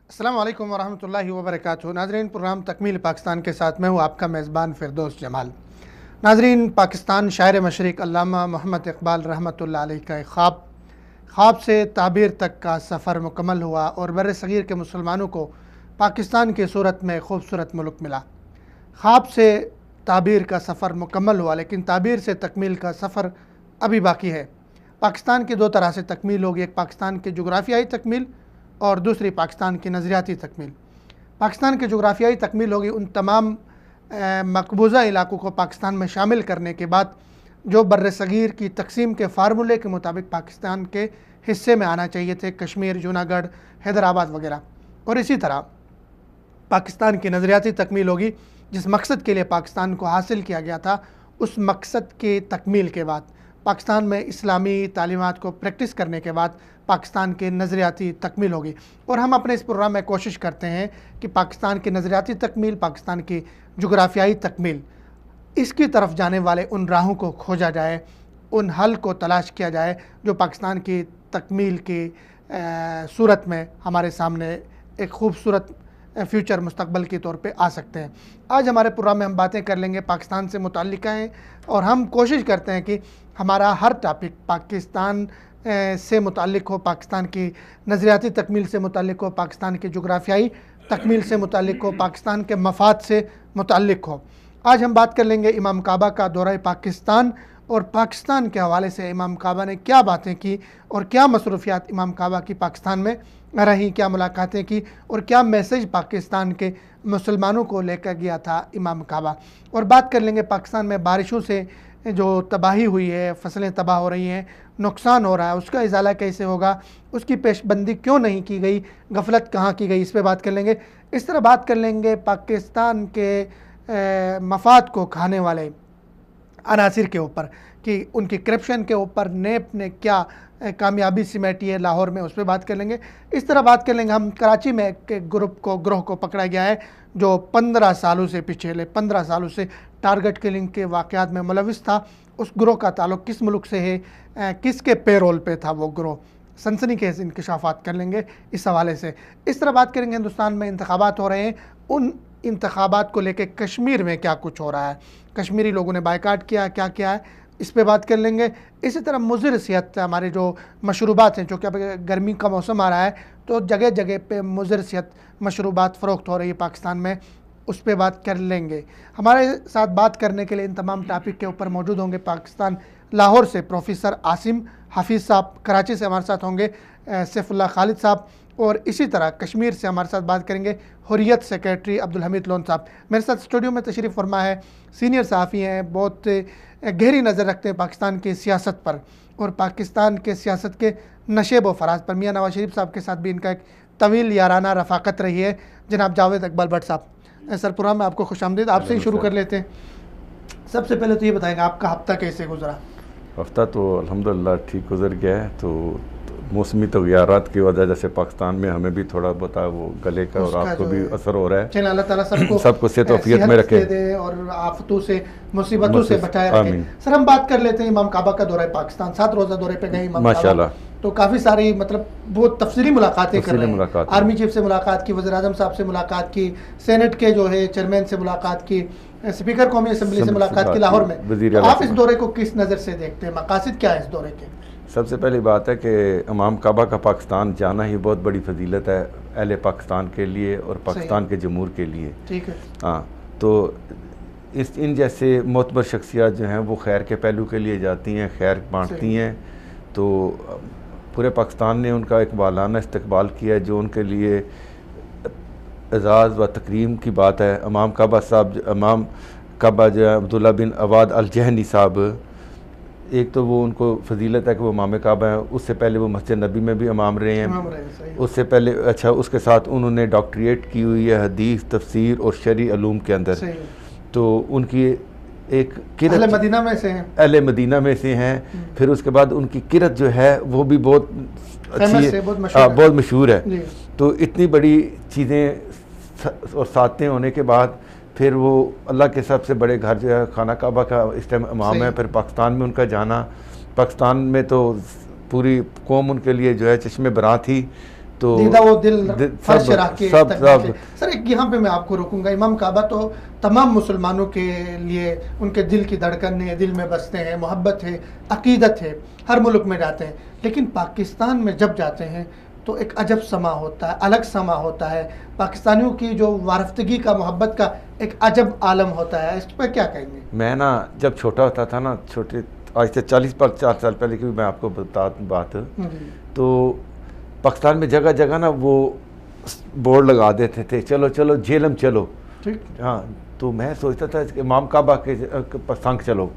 अस्सलाम वालेकुम वरहमतुल्लाहि वबरकातुहू। नाज़रीन, प्रोग्राम तकमील पाकिस्तान के साथ मैं हूँ आपका मेज़बान फ़िरदौस जमाल। नाज़रीन, पाकिस्तान शायर मशरिक़ अल्लामा मोहम्मद इक़बाल रहमतुल्लाह अलैह का एक ख्वाब से ताबीर तक का सफ़र मुकम्मल हुआ और बर सग़ीर के मुसलमानों को पाकिस्तान की सूरत में खूबसूरत मुल्क मिला। ख्वाब से ताबीर का सफ़र मुकम्मल हुआ, लेकिन ताबीर से तकमील का सफ़र अभी बाकी है। पाकिस्तान की दो तरह से तकमील होगी, एक पाकिस्तान की जोग्राफियाई तकमील और दूसरी पाकिस्तान की नज़रियाती तकमील। पाकिस्तान की जोग्राफियाई तकमील होगी उन तमाम मकबूजा इलाक़ों को पाकिस्तान में शामिल करने के बाद जो बर्र सग़ीर की तकसीम के फार्मूले के मुताबिक पाकिस्तान के हिस्से में आना चाहिए थे, कश्मीर, जूनागढ़, हैदराबाद वगैरह। और इसी तरह पाकिस्तान की नज़रियाती तकमील होगी जिस मकसद के लिए पाकिस्तान को हासिल किया गया था, उस मकसद के तकमील के बाद पाकिस्तान में इस्लामी तालीमात को प्रैक्टिस करने के बाद पाकिस्तान के नज़रियाती तकमील होगी। और हम अपने इस प्रोग्राम में कोशिश करते हैं कि पाकिस्तान की नज़रियाती तकमील, पाकिस्तान की जोग्राफियाई तकमील, इसकी तरफ जाने वाले उन राहों को खोजा जाए, उन हल को तलाश किया जाए जो पाकिस्तान की तकमील की सूरत में हमारे सामने एक खूबसूरत फ्यूचर मुस्तकबल के तौर पे आ सकते हैं। आज हमारे प्रोग्राम में हम बातें कर लेंगे पाकिस्तान से मुताल्लिक़ हैं और हम कोशिश करते हैं कि हमारा हर टॉपिक पाकिस्तान से मुताल्लिक़ हो, पाकिस्तान की नज़रियाती तकमील से मुताल्लिक़ हो, पाकिस्तान की जोग्राफियाई तकमील से मुताल्लिक़ हो, पाकिस्तान के मफाद से मुताल्लिक़ हो। आज हम बात कर लेंगे इमाम काबा का दौरा पाकिस्तान और पाकिस्तान के हवाले से इमाम काबा ने क्या बातें की और क्या मसरूफ़ियात इमाम काबा की पाकिस्तान में रहीं, क्या मुलाकातें की और क्या मैसेज पाकिस्तान के मुसलमानों को लेकर गया था इमाम काबा। और बात कर लेंगे पाकिस्तान में बारिशों से जो तबाही हुई है, फसलें तबाह हो रही हैं, नुकसान हो रहा है, उसका इजाला कैसे होगा, उसकी पेशबंदी क्यों नहीं की गई, गफलत कहाँ की गई, इस पर बात कर लेंगे। इस तरह बात कर लेंगे पाकिस्तान के मफाद को खाने वाले अनासिर के ऊपर कि उनकी करप्शन के ऊपर नेप ने क्या कामयाबी सिमटी है लाहौर में, उस पर बात कर लेंगे। इस तरह बात कर लेंगे हम कराची में एक ग्रोह को पकड़ा गया है जो 15 सालों से, पिछले 15 सालों से टारगेट किलिंग के वाक़यात में मुलविस था। उस ग्रोह का ताल्लुक़ किस मुल्क से है, किसके पेरोल पे था वो ग्रोह, सनसनीखेज़ इंकशाफात कर लेंगे इस हवाले से। इस तरह बात करेंगे हिंदुस्तान में इंतखाबात हो रहे हैं, उन इंतखाबात को लेकर कश्मीर में क्या कुछ हो रहा है, कश्मीरी लोगों ने बायकाट किया, क्या किया है, इस पे बात कर लेंगे। इसी तरह मुज़र सेहत, हमारे जो मशरूबात हैं, जो कि अब गर्मी का मौसम आ रहा है तो जगह जगह पे मुज़र सेहत मशरूबात फ़रोख्त हो रही है पाकिस्तान में, उस पर बात कर लेंगे। हमारे साथ बात करने के लिए इन तमाम टॉपिक के ऊपर मौजूद होंगे पाकिस्तान लाहौर से प्रोफेसर आसिम हाफिज़ साहब, कराची से हमारे साथ होंगे सैफुल्लाह खालिद साहब, और इसी तरह कश्मीर से हमारे साथ बात करेंगे हुर्रियत सेक्रेटरी अब्दुल हमीद लोन साहब। मेरे साथ स्टूडियो में तशरीफ़ फरमा है, सीनियर सहाफ़ी हैं, बहुत गहरी नज़र रखते हैं पाकिस्तान की सियासत पर और पाकिस्तान के सियासत के नशेब व फराज पर। मियाँ नवाज शरीफ साहब के साथ भी इनका एक तवील याराना रफ़ाकत रही है। जनाब जावेद अकबर भट्ट साहब, सर प्रोग्राम में आपको खुशामदीद। आपसे ही शुरू कर लेते हैं। सबसे पहले तो ये बताएंगे आपका हफ्ता कैसे गुजरा? हफ्ता तो अल्हम्दुलिल्लाह ठीक गुजर गया है। तो मौसमी तग़य्युरात की वजह से पाकिस्तान में हमें भी थोड़ा बता वो गले का और आपको भी असर हो रहा है। चलिए अल्लाह ताला सबको सेहत और आफियत में रखे और आफतों से, मुसीबतों से बचाए रखे। सर हम बात कर लेते हैं इमाम काबा का दौरा पाकिस्तान, 7 रोज़ा दौरे पे गए इमाम माशाल्लाह। तो काफ़ी सारी मतलब बहुत तफसीली मुलाकातें कर रहे हैं। आर्मी चीफ से मुलाकात की, वज़ीर आज़म साहब से मुलाकात की, सेनेट के जो है चेयरमैन से मुलाकात की, स्पीकर कौमी असम्बली से मुलाकात की लाहौर में। आप इस दौरे को किस नज़र से देखते हैं, मकासद क्या है इस दौरे के? सबसे पहली बात है कि इमाम काबा का पाकिस्तान जाना ही बहुत बड़ी फजीलत है अहले पाकिस्तान के लिए और पाकिस्तान के जमहूर के लिए। ठीक है। हाँ, तो इन जैसे मोतबर शख्सियत जो हैं वो खैर के पहलू के लिए जाती हैं, खैर बांटती हैं। तो पूरे पाकिस्तान ने उनका एक बालाना इस्तकबाल किया है जो उनके लिए एजाज़ व तकरीम की बात है। इमाम काबा जो अब्दुल्ला बिन अवाद अल जहनी साहब एक तो वो उनको फजीलत है कि वो इमाम काबा हैं, उससे पहले वो मस्जिद नबी में भी इमाम रहे हैं, उससे पहले अच्छा उसके साथ उन्होंने डॉक्टरेट की हुई है हदीस, तफसीर और शरई उलूम के अंदर। तो उनकी एक किरत अहले मदीना में से हैं, अहले मदीना में से हैं। फिर उसके बाद उनकी किरत जो है वो भी बहुत अच्छी है, बहुत मशहूर है। तो इतनी बड़ी चीज़ें और साथें होने के बाद फिर वो अल्लाह के सबसे बड़े घर जो है खाना काबा का इस टाइम इमाम है। फिर पाकिस्तान में उनका जाना, पाकिस्तान में तो पूरी कौम उनके लिए जो है चश्मे बरा थी। तो वो दिल सब सर एक यहाँ पे मैं आपको रोकूंगा। इमाम काबा तो तमाम मुसलमानों के लिए उनके दिल की धड़कन है, दिल में बसते हैं, मोहब्बत है, अकीदत है, हर मुल्क में जाते हैं। लेकिन पाकिस्तान में जब जाते हैं तो एक अजब समा होता है, अलग समा होता है। पाकिस्तानियों की जो वारफ्तगी का, मोहब्बत का एक अजब आलम होता है। इस पर क्या कहेंगे? मैं ना जब छोटा होता था ना, छोटे आज से 40 साल पहले की मैं आपको बता बात, तो पाकिस्तान में जगह जगह ना वो बोर्ड लगा देते थे, चलो चलो जेलम चलो। ठीक, हाँ। तो मैं सोचता था कि इमाम काबा के संग चलो।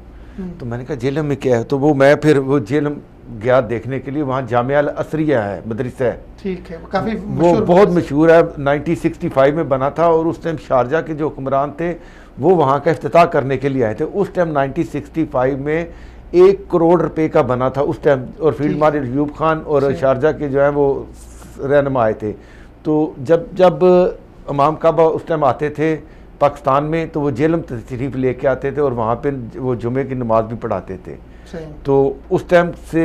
तो मैंने कहा जेलम में क्या है? तो वो मैं फिर वो जेलम गया देखने के लिए। वहाँ जामिया अल असरिया है, मदरसा है, ठीक है, काफ़ी वो बहुत मशहूर है। 1965 में बना था और उस टाइम शारजा के जो हुक्मरान थे वो वहाँ का इफ्तिताह करने के लिए आए थे। उस टाइम 1965 में 1 करोड़ रुपए का बना था उस टाइम। और फील्ड मार्शल अयूब खान और शारजा के जो है वो रहनुमा आए थे। तो जब इमाम काबा उस टाइम आते थे पाकिस्तान में, तो वो जेलम तशरीफ़ लेके आते थे और वहाँ पे वो जुमे की नमाज भी पढ़ाते थे। तो उस टाइम से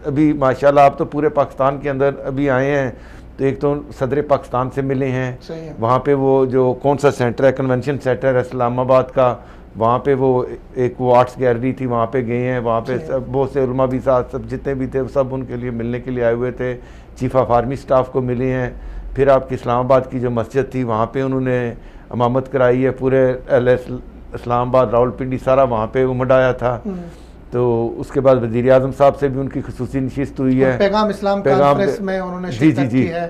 अभी माशाल्लाह आप तो पूरे पाकिस्तान के अंदर अभी आए हैं, तो एक तो सदर पाकिस्तान से मिले हैं। वहाँ पे वो जो कौन सा सेंटर है, कन्वेंशन सेंटर है इस्लामाबाद का, वहाँ पे वो एक वो आर्ट्स गैलरी थी, वहाँ पे गए हैं। वहाँ पे सब बहुत से उलमा भी साथ, सब जितने भी थे सब उनके लिए मिलने के लिए आए हुए थे। चीफ ऑफ आर्मी स्टाफ को मिले हैं। फिर आपकी इस्लामाबाद की जो मस्जिद थी वहाँ पे उन्होंने इमामत कराई है। पूरे इस्लामाबाद, रावलपिंडी सारा वहाँ पे उमड़ाया था। तो उसके बाद वज़ीर आज़म साहब से भी उनकी खुसूसी नशिस्त हुई है। पैगाम इस्लाम कॉन्फ्रेंस में उन्होंने शिरकत की है।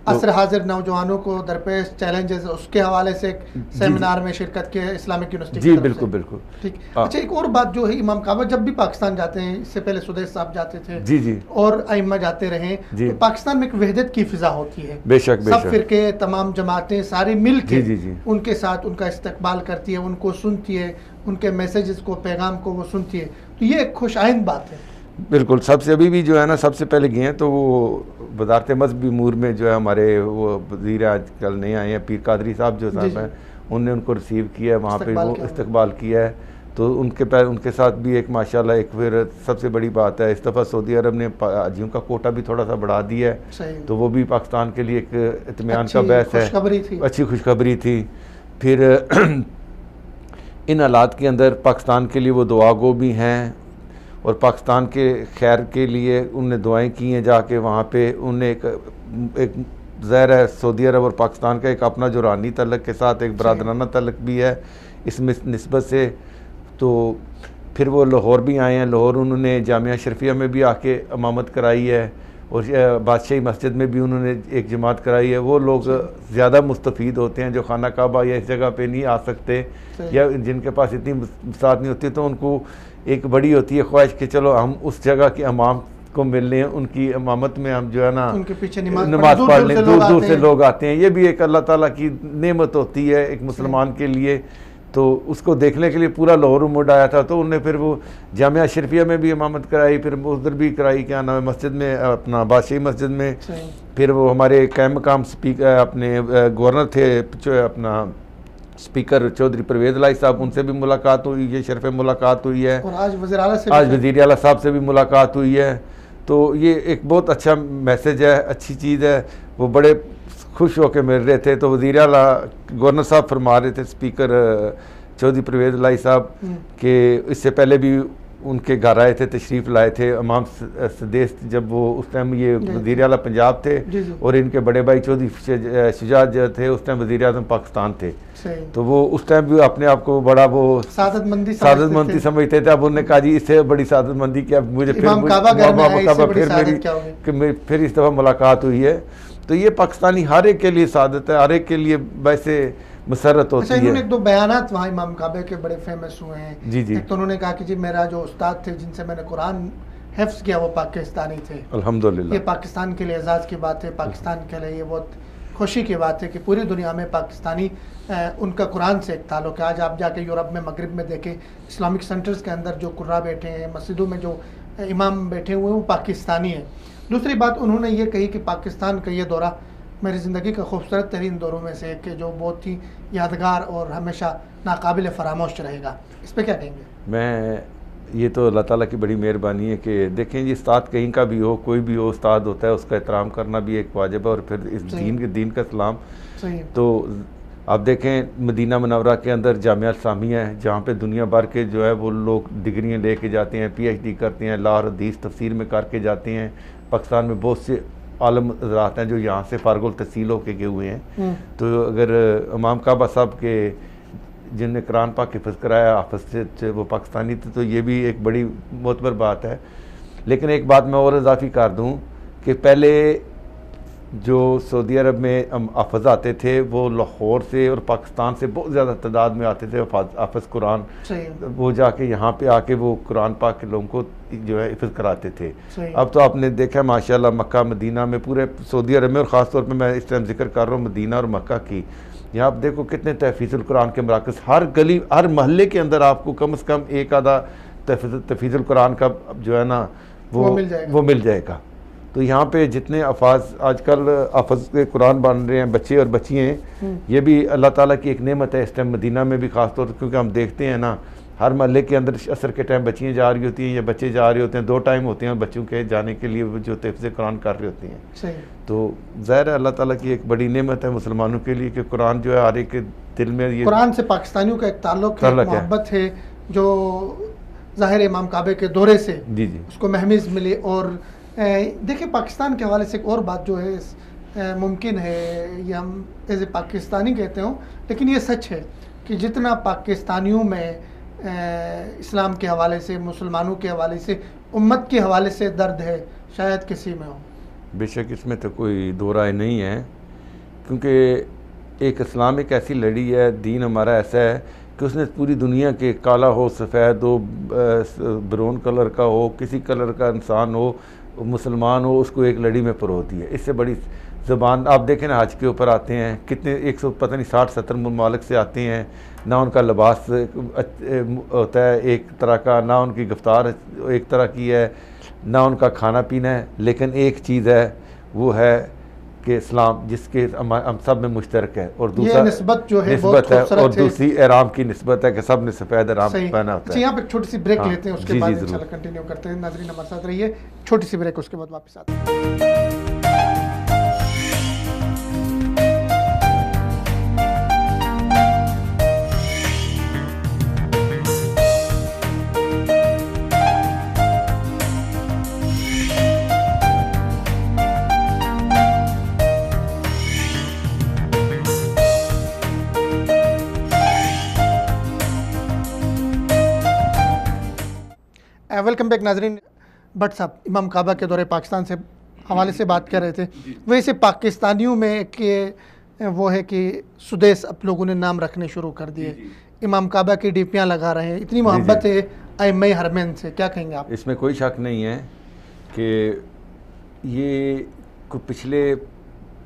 असर हाजिर नौजवानों को दरपेश चैलेंजेस, उसके हवाले से एक सेमिनार में शिरकत की है इस्लामिक यूनिवर्सिटी। जी बिल्कुल बिल्कुल, ठीक। अच्छा, एक और बात जो है, इमाम काबा जब भी पाकिस्तान जाते हैं, इससे पहले सुदेश साहब जाते थे, जी जी, और अइम्मा जाते रहे, तो पाकिस्तान में एक वहदत की फिजा होती है। बेशक सब फिरके, तमाम जमातें सारी मिल के उनके साथ उनका इस्तकबाल करती है, उनको सुनती है, उनके मैसेजेस को, पैगाम को वो सुनती है। तो ये एक खुशाइंद बात है। बिल्कुल। सबसे अभी भी जो है ना, सबसे पहले गए हैं तो वो वज़ारत मज़हबी उमूर में जो है हमारे वो वज़ीर आजकल नहीं आए हैं, पीर कादरी साहब जो साहब हैं, उनने उनको रिसीव किया है, वहाँ पे वो इस्तकबाल किया है। तो उनके साथ भी एक माशाल्लाह एक फिर सबसे बड़ी बात है, इस दफ़ा सऊदी अरब ने हाजियों का कोटा भी थोड़ा सा बढ़ा दिया है। तो वो भी पाकिस्तान के लिए एक इत्मीनान का बहस है, अच्छी खुशखबरी थी। फिर इन हालात के अंदर पाकिस्तान के लिए वो दुआ गो भी हैं और पाकिस्तान के खैर के लिए उनने दुआएं की हैं जाके वहाँ पे। उनने एक ज़ाहिर है सऊदी अरब और पाकिस्तान का एक अपना जो रूहानी तल्लुक़ के साथ एक बरादराना तल्लुक़ भी है इसमें निस्बत से। तो फिर वो लाहौर भी आए हैं, लाहौर उन्होंने जामिया शरीफिया में भी आके इमामत कराई है और बादशाही मस्जिद में भी उन्होंने एक जमात कराई है। वो लोग ज़्यादा मुस्तफ़ीद होते हैं जो खाना काबा या इस जगह पे नहीं आ सकते या जिनके पास इतनी साथ नहीं होती, तो उनको एक बड़ी होती है ख्वाहिश कि चलो हम उस जगह के इमाम को मिलने हैं, उनकी इमामत में हम जो है ना उनके पीछे नमाज पढ़ लें। दूर दूर से लोग आते हैं। ये भी एक अल्लाह ताला की नेमत होती है एक मुसलमान के लिए। तो उसको देखने के लिए पूरा लाहौर उमड़ आया था। तो उन्होंने फिर वो जामिया शरीफिया में भी इमामत कराई, फिर उधर भी कराई, क्या नाम है, मस्जिद में, अपना बादशाही मस्जिद में। फिर वो हमारे कायम मकाम स्पीकर अपने गवर्नर थे जो अपना स्पीकर चौधरी परवेज़ लाई साहब, उनसे भी मुलाकात हुई, ये शरफ मुलाकात हुई है। और आज वज़ीर आला साहब से भी मुलाकात हुई है। तो ये एक बहुत अच्छा मैसेज है, अच्छी चीज़ है। वो बड़े खुश होकर मिल रहे थे। तो वज़ीर आला गवर्नर साहब फरमा रहे थे स्पीकर चौधरी परवेज़ लाई साहब के इससे पहले भी उनके घर आए थे, तशरीफ़ लाए थे इमाम सदेस, जब वो उस टाइम ये वज़ीर आला पंजाब थे और इनके बड़े भाई चौधरी शुजात जो थे उस टाइम वज़ीर आज़म पाकिस्तान थे। तो वो उस टाइम भी अपने आप को बड़ा वो सादतमंदी समझते थे। अब उन्होंने कहा जी इससे बड़ी सादतमंदी कि अब मुझे फिर इस दफ़ा मुलाकात हुई है। तो ये पाकिस्तानी हर एक के लिए सादत है, हर एक के लिए। वैसे मसरत अच्छा, होती इन्होंने है। एक दो बयानात वहाँ इमाम काबे के बड़े फेमस हुए हैं। जी जी, एक तो उन्होंने कहा कि जी मेरा जो उस्ताद थे जिनसे मैंने कुरान हिफ्ज़ किया वो पाकिस्तानी थे। ये अल्हम्दुलिल्लाह। पाकिस्तान के लिए एजाज़ की बात है, पाकिस्तान के लिए ये बहुत खुशी की बात है कि पूरी दुनिया में पाकिस्तानी उनका कुरान से एक ताल्लुक़ है। आज आप जाके यूरोप में, मगरिब में देखें, इस्लामिक सेंटर्स के अंदर जो कुर्रा बैठे हैं, मस्जिदों में जो इमाम बैठे हुए हैं वो पाकिस्तानी हैं। दूसरी बात उन्होंने ये कही कि पाकिस्तान का ये दौरा मेरी ज़िंदगी का खूबसूरत तरीन दौरों में से एक है, जो बहुत ही यादगार और हमेशा नाकाबिल फरामोश रहेगा। इस पर क्या कहेंगे? मैं ये तो अल्लाह ताला की बड़ी मेहरबानी है कि देखें जी, उस्ताद कहीं का भी हो, कोई भी हो, उस्ताद होता है, उसका एहतराम करना भी एक वाजिब है। और फिर इस दीन का सलाम। सही। तो आप देखें मदीना मुनव्वरा के अंदर जामिया इस्लामिया है, जहाँ पे दुनिया भर के जो है वो लोग डिग्रियाँ लेके जाते हैं, PhD करते हैं, लाहौर हदीस तफसीर में करके जाते हैं। पाकिस्तान में बहुत से आलम हज़रात हैं जो यहाँ से फ़ारगुल तहसील होके गए हुए हैं। तो अगर इमाम काबा साहब के जिनने कुरान पाक हिफ़्ज़ कराया हाफ़िज़ से वो पाकिस्तानी थे, तो ये भी एक बड़ी मोतबर बात है। लेकिन एक बात मैं और इजाफ़ी कर दूँ कि पहले जो सऊदी अरब में हाफ़िज़ आते थे वो लाहौर से और पाकिस्तान से बहुत ज़्यादा तादाद में आते थे हाफ़िज़ कुरान। वो जाके यहाँ पे आके वो कुरान पाक के लोगों को जो है हिफ़्ज़ कराते थे। अब तो आपने देखा माशाल्लाह मक्का मदीना में, पूरे सऊदी अरब में, और ख़ास तौर पे मैं इस टाइम जिक्र कर रहा हूँ मदीना और मक्का की, यहाँ आप देखो कितने तहफ़ीज़ुल कुरान के मराकज़, हर गली हर महल्ले के अंदर आपको कम से कम एक आधा तहफ़ीज़ुल कुरान का जो है ना वो मिल जाएगा। तो यहाँ पे जितने अफ़ाज़ आजकल हाफ़िज़ के कुरान बन रहे हैं, बच्चे और बच्चियाँ, ये भी अल्लाह ताला की एक नेमत है इस टाइम मदीना में भी ख़ास तौर पर, क्योंकि हम देखते हैं ना हर महल्ले के अंदर असर के टाइम बच्चियाँ जा रही होती हैं या बच्चे जा रहे होते हैं। 2 टाइम होते हैं बच्चों के जाने के लिए जो तहफ़्ज़ कुरान कर रहे होती हैं। तो ज़ाहिर है अल्लाह ताला की एक बड़ी नेमत है मुसलमानों के लिए कि कुरान जो है हर एक के दिल में, ये कुरान से पाकिस्तानियों का एक ताल्लुक़ है, मोहब्बत है, जो ज़ाहिर इमाम काबे के दौरे से जी जी उसको महमीज़ मिली। और देखिए पाकिस्तान के हवाले से एक और बात जो है मुमकिन है ये हम एज ए पाकिस्तानी कहते हो, लेकिन ये सच है कि जितना पाकिस्तानियों में इस्लाम के हवाले से, मुसलमानों के हवाले से, उम्मत के हवाले से दर्द है, शायद किसी में हो। बेशक इसमें तो कोई दो राय नहीं है, क्योंकि एक इस्लाम एक ऐसी लड़ी है, दीन हमारा ऐसा है कि उसने पूरी दुनिया के, काला हो, सफ़ेद हो, ब्राउन कलर का हो, किसी कलर का इंसान हो, मुसलमान हो, उसको एक लड़ी में परो दिया। इससे बड़ी ज़बान आप देखें ना, हज के ऊपर आते हैं कितने 100 पता नहीं 60-70 ममालिक से आते हैं, ना उनका लिबास होता है एक तरह का, ना उनकी गिफ्तार एक तरह की है, ना उनका खाना पीना है, लेकिन एक चीज़ है वो है कि इस्लाम जिसके हम सब में मुश्तरक है। और दूसरा निस्बत जो है निस्बत है, और दूसरी एहराम की निस्बत है कि सब ने सफ़ेद एहराम पहना होता है। यहाँ पे छोटी सी ब्रेक लेते हैं, उसके बाद इंशाल्लाह कंटिन्यू करते हैं। नाज़रीन हमारे साथ रहिए, छोटी सी ब्रेक, उसके बाद वापस आते हैं। वेलकम बैक नाजरीन। भट्ट साहब इमाम काबा के दौरे पाकिस्तान से हवाले से बात कर रहे थे। वैसे पाकिस्तानियों में कि वो है कि सुदेश अब लोगों ने नाम रखने शुरू कर दिए, इमाम काबा की डीपियाँ लगा रहे हैं, इतनी मोहब्बत है अइम्मा हरमैन से, क्या कहेंगे आप? इसमें कोई शक नहीं है कि ये पिछले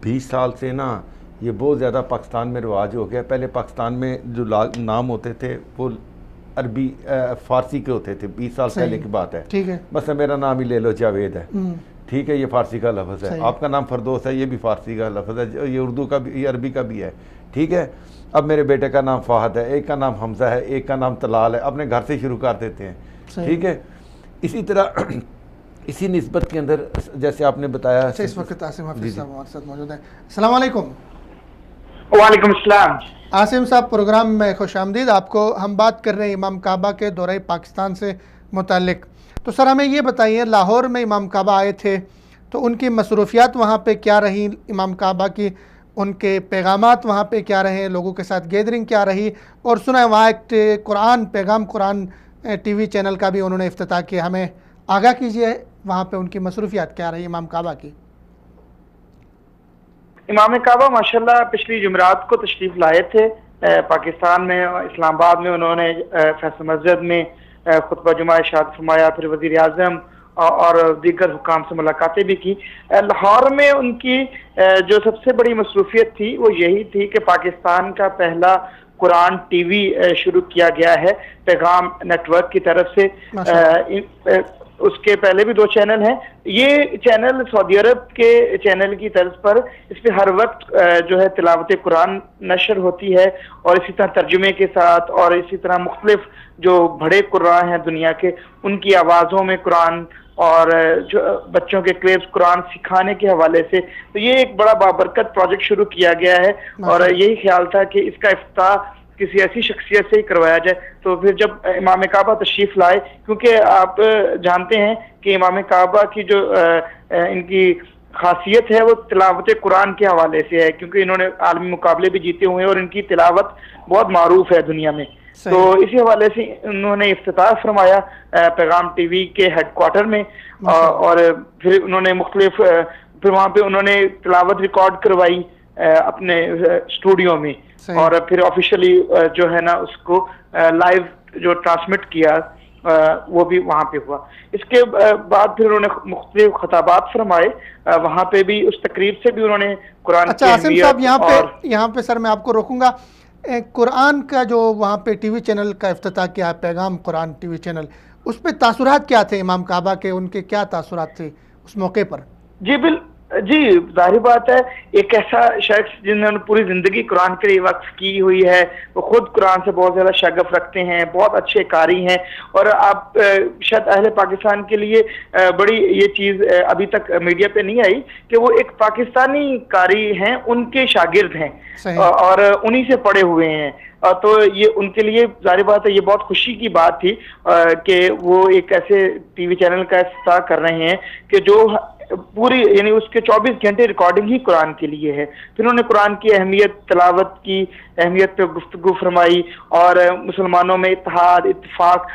20 साल से ना ये बहुत ज़्यादा पाकिस्तान में रिवाज हो गया। पहले पाकिस्तान में जो नाम होते थे वो अरबी फ़ारसी के होते थे, 20 साल पहले की बात है। ठीक है, बस मेरा नाम ही ले लो, जावेद है, ठीक है, ये फ़ारसी का लफ्ज़ है। आपका नाम फरदौस है, ये भी फ़ारसी का लफ्ज़ है, ये उर्दू का भी, ये अरबी का भी है, ठीक है। अब मेरे बेटे का नाम फ़ाहद है, एक का नाम हमज़ा है, एक का नाम तलाल है, अपने घर से शुरू कर देते हैं, ठीक है। इसी तरह इसी निस्बत के अंदर जैसे आपने बताया। इस वक्त आसिम हाफिज़ साहब हमारे साथ मौजूद हैं। अस्सलाम वालेकुम। वालेकुम अस्सलाम। आसिम साहब, प्रोग्राम में खुशामदीद आपको। हम बात कर रहे हैं इमाम काबा के दौरे पाकिस्तान से मुताल्लिक। तो सर हमें ये बताइए, लाहौर में इमाम काबा आए थे तो उनकी मसरूफियात वहाँ पे क्या रही, इमाम काबा की उनके पैगामात वहाँ पे क्या रहे, लोगों के साथ गैदरिंग क्या रही, और सुना है वहाँ एक कुरान पैगाम कुरान TV चैनल का भी उन्होंने इफ्तिताह किया। हमें आगाह कीजिए वहाँ पे उनकी मसरूफियात क्या रही इमाम काबा की। इमाम काबा माशाल्लाह पिछली जुमरात को तशरीफ़ लाए थे पाकिस्तान में इस्लामाबाद में उन्होंने फैसल मस्जिद में खुतबा जुमा इरशाद फरमाया, फिर वज़ीर आज़म और दीगर हुकाम से मुलाकातें भी की। लाहौर में उनकी जो सबसे बड़ी मसरूफियत थी वो यही थी कि पाकिस्तान का पहला कुरान टीवी शुरू किया गया है पैगाम नेटवर्क की तरफ से। उसके पहले भी 2 चैनल हैं। ये चैनल सऊदी अरब के चैनल की तर्ज पर इस पर हर वक्त जो है तिलावत कुरान नशर होती है, और इसी तरह तर्जुमे के साथ, और इसी तरह मुख्तलिफ जो बड़े कुर्रा हैं दुनिया के उनकी आवाज़ों में कुरान और जो बच्चों के क्लेब्स कुरान सिखाने के हवाले से, तो ये एक बड़ा बाबरकत प्रोजेक्ट शुरू किया गया है। और यही ख्याल था कि इसका इफ्तिताह किसी ऐसी शख्सियत से ही करवाया जाए। तो फिर जब इमाम काबा तशरीफ लाए, क्योंकि आप जानते हैं कि इमाम काबा की जो इनकी खासियत है वो तिलावत कुरान के हवाले से है, क्योंकि इन्होंने आलमी मुकाबले भी जीते हुए हैं और इनकी तिलावत बहुत मारूफ है दुनिया में। तो इसी हवाले से उन्होंने इफ्तिताह फरमाया पैगाम टीवी के हेडक्वार्टर में, और फिर उन्होंने मुख्तलिफ फिर वहाँ पे उन्होंने तिलावत रिकॉर्ड करवाई अपने स्टूडियो में, और फिर ऑफिशियली जो है ना उसको लाइव जो ट्रांसमिट किया वो भी वहाँ पे हुआ। इसके बाद फिर उन्होंने मुख्तलिफ खताबात फरमाए वहाँ पे भी, उस तकरीब से भी उन्होंने कुरान अच्छा आसिम साहब, यहाँ पे सर मैं आपको रोकूंगा। कुरान का जो वहाँ पे टीवी चैनल का इफ्तिताह किया, पैगाम कुरान टीवी चैनल, उस पर तासुरात क्या थे इमाम काबा के, उनके क्या तासुरात थे उस मौके पर? जी जाहिर बात है, एक ऐसा शख्स जिन्होंने पूरी जिंदगी कुरान के लिए वक्फ की हुई है, वो खुद कुरान से बहुत ज्यादा शगफ रखते हैं, बहुत अच्छे कारी हैं, और आप शायद अहले पाकिस्तान के लिए बड़ी ये चीज अभी तक मीडिया पे नहीं आई कि वो एक पाकिस्तानी कारी हैं, उनके शागिर्द हैं और उन्हीं से पढ़े हुए हैं। तो ये उनके लिए जाहिर बात है ये बहुत खुशी की बात थी कि वो एक ऐसे टीवी चैनल का इफ्तिताह कर रहे हैं कि जो पूरी यानी उसके 24 घंटे रिकॉर्डिंग ही कुरान के लिए है। फिर उन्होंने कुरान की अहमियत, तिलावत की अहमियत पे गुफ्तगू फरमाई, और मुसलमानों में इत्तेहाद, इत्तेफाक,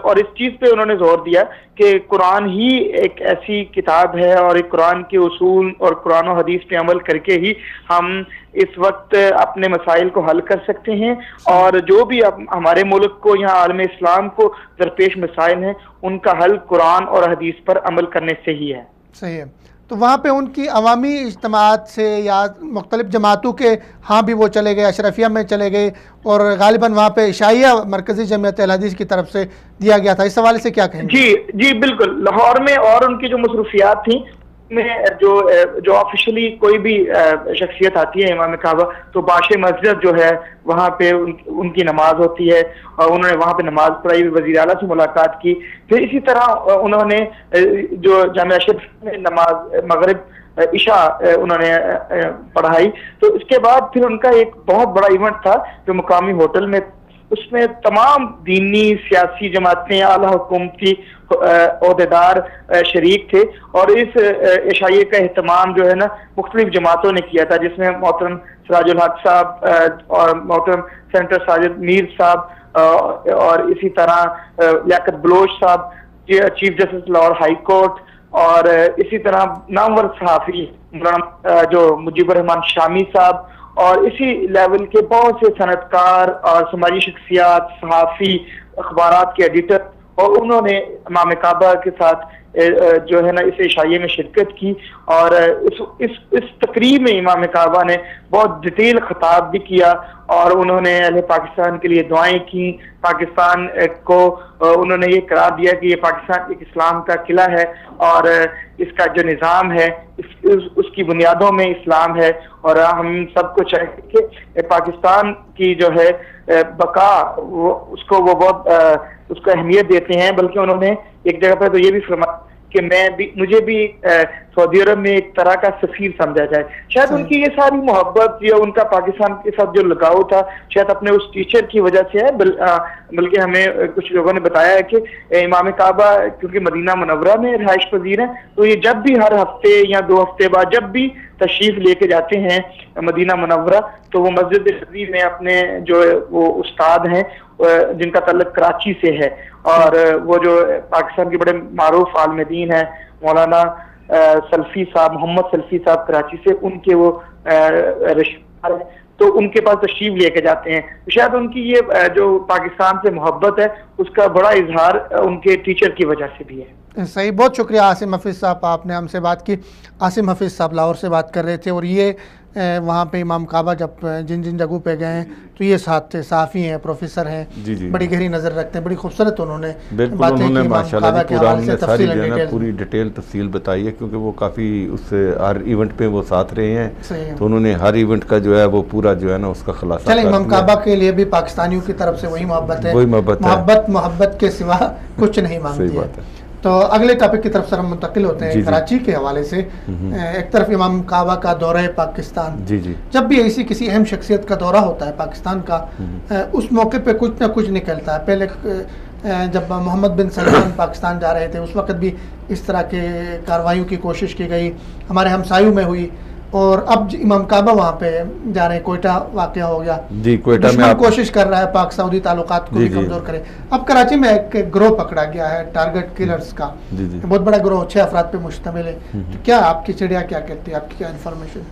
और इस चीज़ पे उन्होंने जोर दिया कि कुरान ही एक ऐसी किताब है और एक कुरान के उसूल और कुरान और हदीस पे अमल करके ही हम इस वक्त अपने मसाइल को हल कर सकते हैं, और जो भी हमारे मुल्क को यहाँ आलम इस्लाम को दरपेश मसाइल हैं उनका हल कुरान और हदीस पर अमल करने से ही है। सही है। तो वहाँ पे उनकी अवामी इज्तिमात से या मुख्तलिफ जमातों के हाँ भी वो चले गए, अशरफिया में चले गए, और गालिबन वहाँ पे इशाइया मरकज़ी जमीयत अल हदीस की तरफ से दिया गया था, इस हवाले से क्या कहेंगे? जी बिल्कुल। लाहौर में और उनकी जो मसरूफियात थी में जो ऑफिशियली कोई भी शख्सियत आती है इमाम काबा, तो बाशे मस्जिद जो है वहाँ पे उनकी नमाज होती है, और उन्होंने वहाँ पे नमाज पढ़ाई, वज़ीर आला से मुलाकात की। फिर इसी तरह उन्होंने जो जामिया अशरफ में नमाज मगरिब इशा उन्होंने पढ़ाई। तो इसके बाद फिर उनका एक बहुत बड़ा इवेंट था जो मुकामी होटल में, उसमें तमाम दीनी सियासी जमातें, आला हुकूमती ओहदेदार शरीक थे, और इस इशाइये का एहतमाम जो है ना मुख्तलिफ जमातों ने किया था, जिसमें मोहतरम सिराजुल हक साहब और मोहतरम सेनेटर साजिद मीर साहब और इसी तरह लियाकत बलोच साहब chief justice Lahore high court, और इसी तरह नामवर सहाफ़ी जो मुजीबुर रहमान शामी साहब, और इसी लेवल के बहुत से सनतकार और समाजी शख्सियात, सहाफ़ी, अखबारात के एडिटर, और उन्होंने इमाम काबा के साथ जो है ना इस इशाइये में शिरकत की। और इस तकरीब में इमाम काबा ने बहुत डिटेल खिताब भी किया, और उन्होंने अहले पाकिस्तान के लिए दुआएं की। पाकिस्तान को उन्होंने ये करार दिया कि ये पाकिस्तान एक इस्लाम का किला है, और इसका जो निज़ाम है उसकी बुनियादों में इस्लाम है, और हम सबको चाहिए कि पाकिस्तान की जो है बका उसको वो बहुत उसको अहमियत देते हैं। बल्कि उन्होंने एक जगह पर तो ये भी फरमाया कि मुझे भी सऊदी अरब में एक तरह का सफीर समझा जाए। शायद उनकी ये सारी मोहब्बत या उनका पाकिस्तान के साथ जो लगाव था शायद अपने उस टीचर की वजह से है। बल्कि हमें कुछ लोगों ने बताया है कि इमाम काबा क्योंकि मदीना मुनव्वरा में रिहाइश पजीर है, तो ये जब भी हर हफ्ते या 2 हफ्ते बाद जब भी तशरीफ लेके जाते हैं मदीना मुनव्वरा, तो वो मस्जिद नबवी में अपने जो वो उस्ताद हैं जिनका तल्लुक कराची से है, और वो जो पाकिस्तान के बड़े मारूफ आलिम दीन है मौलाना सल्फी साहब, मोहम्मद सल्फी साहब कराची से, उनके वो रिश्तेदार हैं। तो उनके पास तशरीफ लेके जाते हैं। तो शायद उनकी ये जो पाकिस्तान से मोहब्बत है उसका बड़ा इजहार उनके टीचर की वजह से भी है। सही, बहुत शुक्रिया आसिम हफीज़ साहब, आपने हमसे बात की। आसिम हफीज़ साहब लाहौर से बात कर रहे थे, और ये वहाँ पे इमाम काबा जब जिन जिन जगहों पे गए हैं तो ये साथ थे, साफ़ी हैं, प्रोफेसर हैं, जी जी, बड़ी गहरी नज़र रखते हैं, बड़ी खूबसूरत उन्होंने उन्होंने माशाल्लाह पूरा सारी जो है ना पूरी डिटेल तफसील बताई है, क्योंकि वो काफ़ी उससे हर इवेंट पे वो साथ रहे हैं, तो उन्होंने हर इवेंट का जो है वो पूरा जो है ना उसका खुलासा। चले, इमाम काबा के लिए भी पाकिस्तानियों की तरफ से वही मोहब्बत है, मोहब्बत के सिवा कुछ नहीं मांगती है। तो अगले टॉपिक की तरफ सर हम मुंतकिल होते हैं कराची के हवाले से। एक तरफ इमाम काबा का दौरा है पाकिस्तान, जी जी, जब भी ऐसी किसी अहम शख्सियत का दौरा होता है पाकिस्तान का, उस मौके पे कुछ ना कुछ निकलता है। पहले जब मोहम्मद बिन सलमान पाकिस्तान जा रहे थे उस वक्त भी इस तरह के कार्रवाइयों की कोशिश की गई, हमारे हमसायों में हुई, और अब इमाम काबा वहाँ पे जा रहे हैं, कोयटा वाक़या हो गया जी, कोयटा में कोशिश कर रहा है पाक सऊदी ताल्लुकात को भी कमज़ोर करे। अब कराची में एक ग्रोह पकड़ा गया है टारगेट किलर्स का, बहुत बड़ा ग्रोह, 6 अफराद पे मुश्तमिल है। तो क्या आपकी चिड़िया क्या कहती है, आपकी क्या इन्फॉर्मेशन?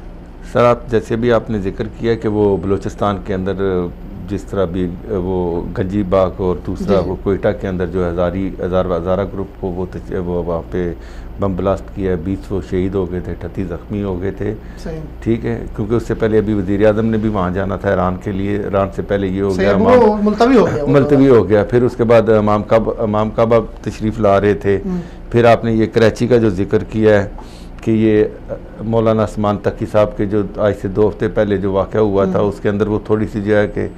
सर, आप जैसे भी आपने जिक्र किया कि वो बलूचिस्तान के अंदर जिस तरह भी वो गंजी बाग और दूसरा वो कोयटा के अंदर जो हज़ारा ग्रुप को वो वहाँ पे बम ब्लास्ट किया, 20 वो शहीद हो गए थे, 38 ज़ख्मी हो गए थे। ठीक है, क्योंकि उससे पहले अभी वज़ीर आज़म ने भी वहाँ जाना था ईरान के लिए, ईरान से पहले ये हो गया, मुलतवी हो गया। फिर उसके बाद इमाम काबा तशरीफ़ ला रहे थे। फिर आपने ये कराची का जो जिक्र किया है कि ये मौलाना उस्मान तकी साहब के जो आज से 2 हफ्ते पहले जो वाक़या हुआ था, उसके अंदर वो थोड़ी सी जो है कि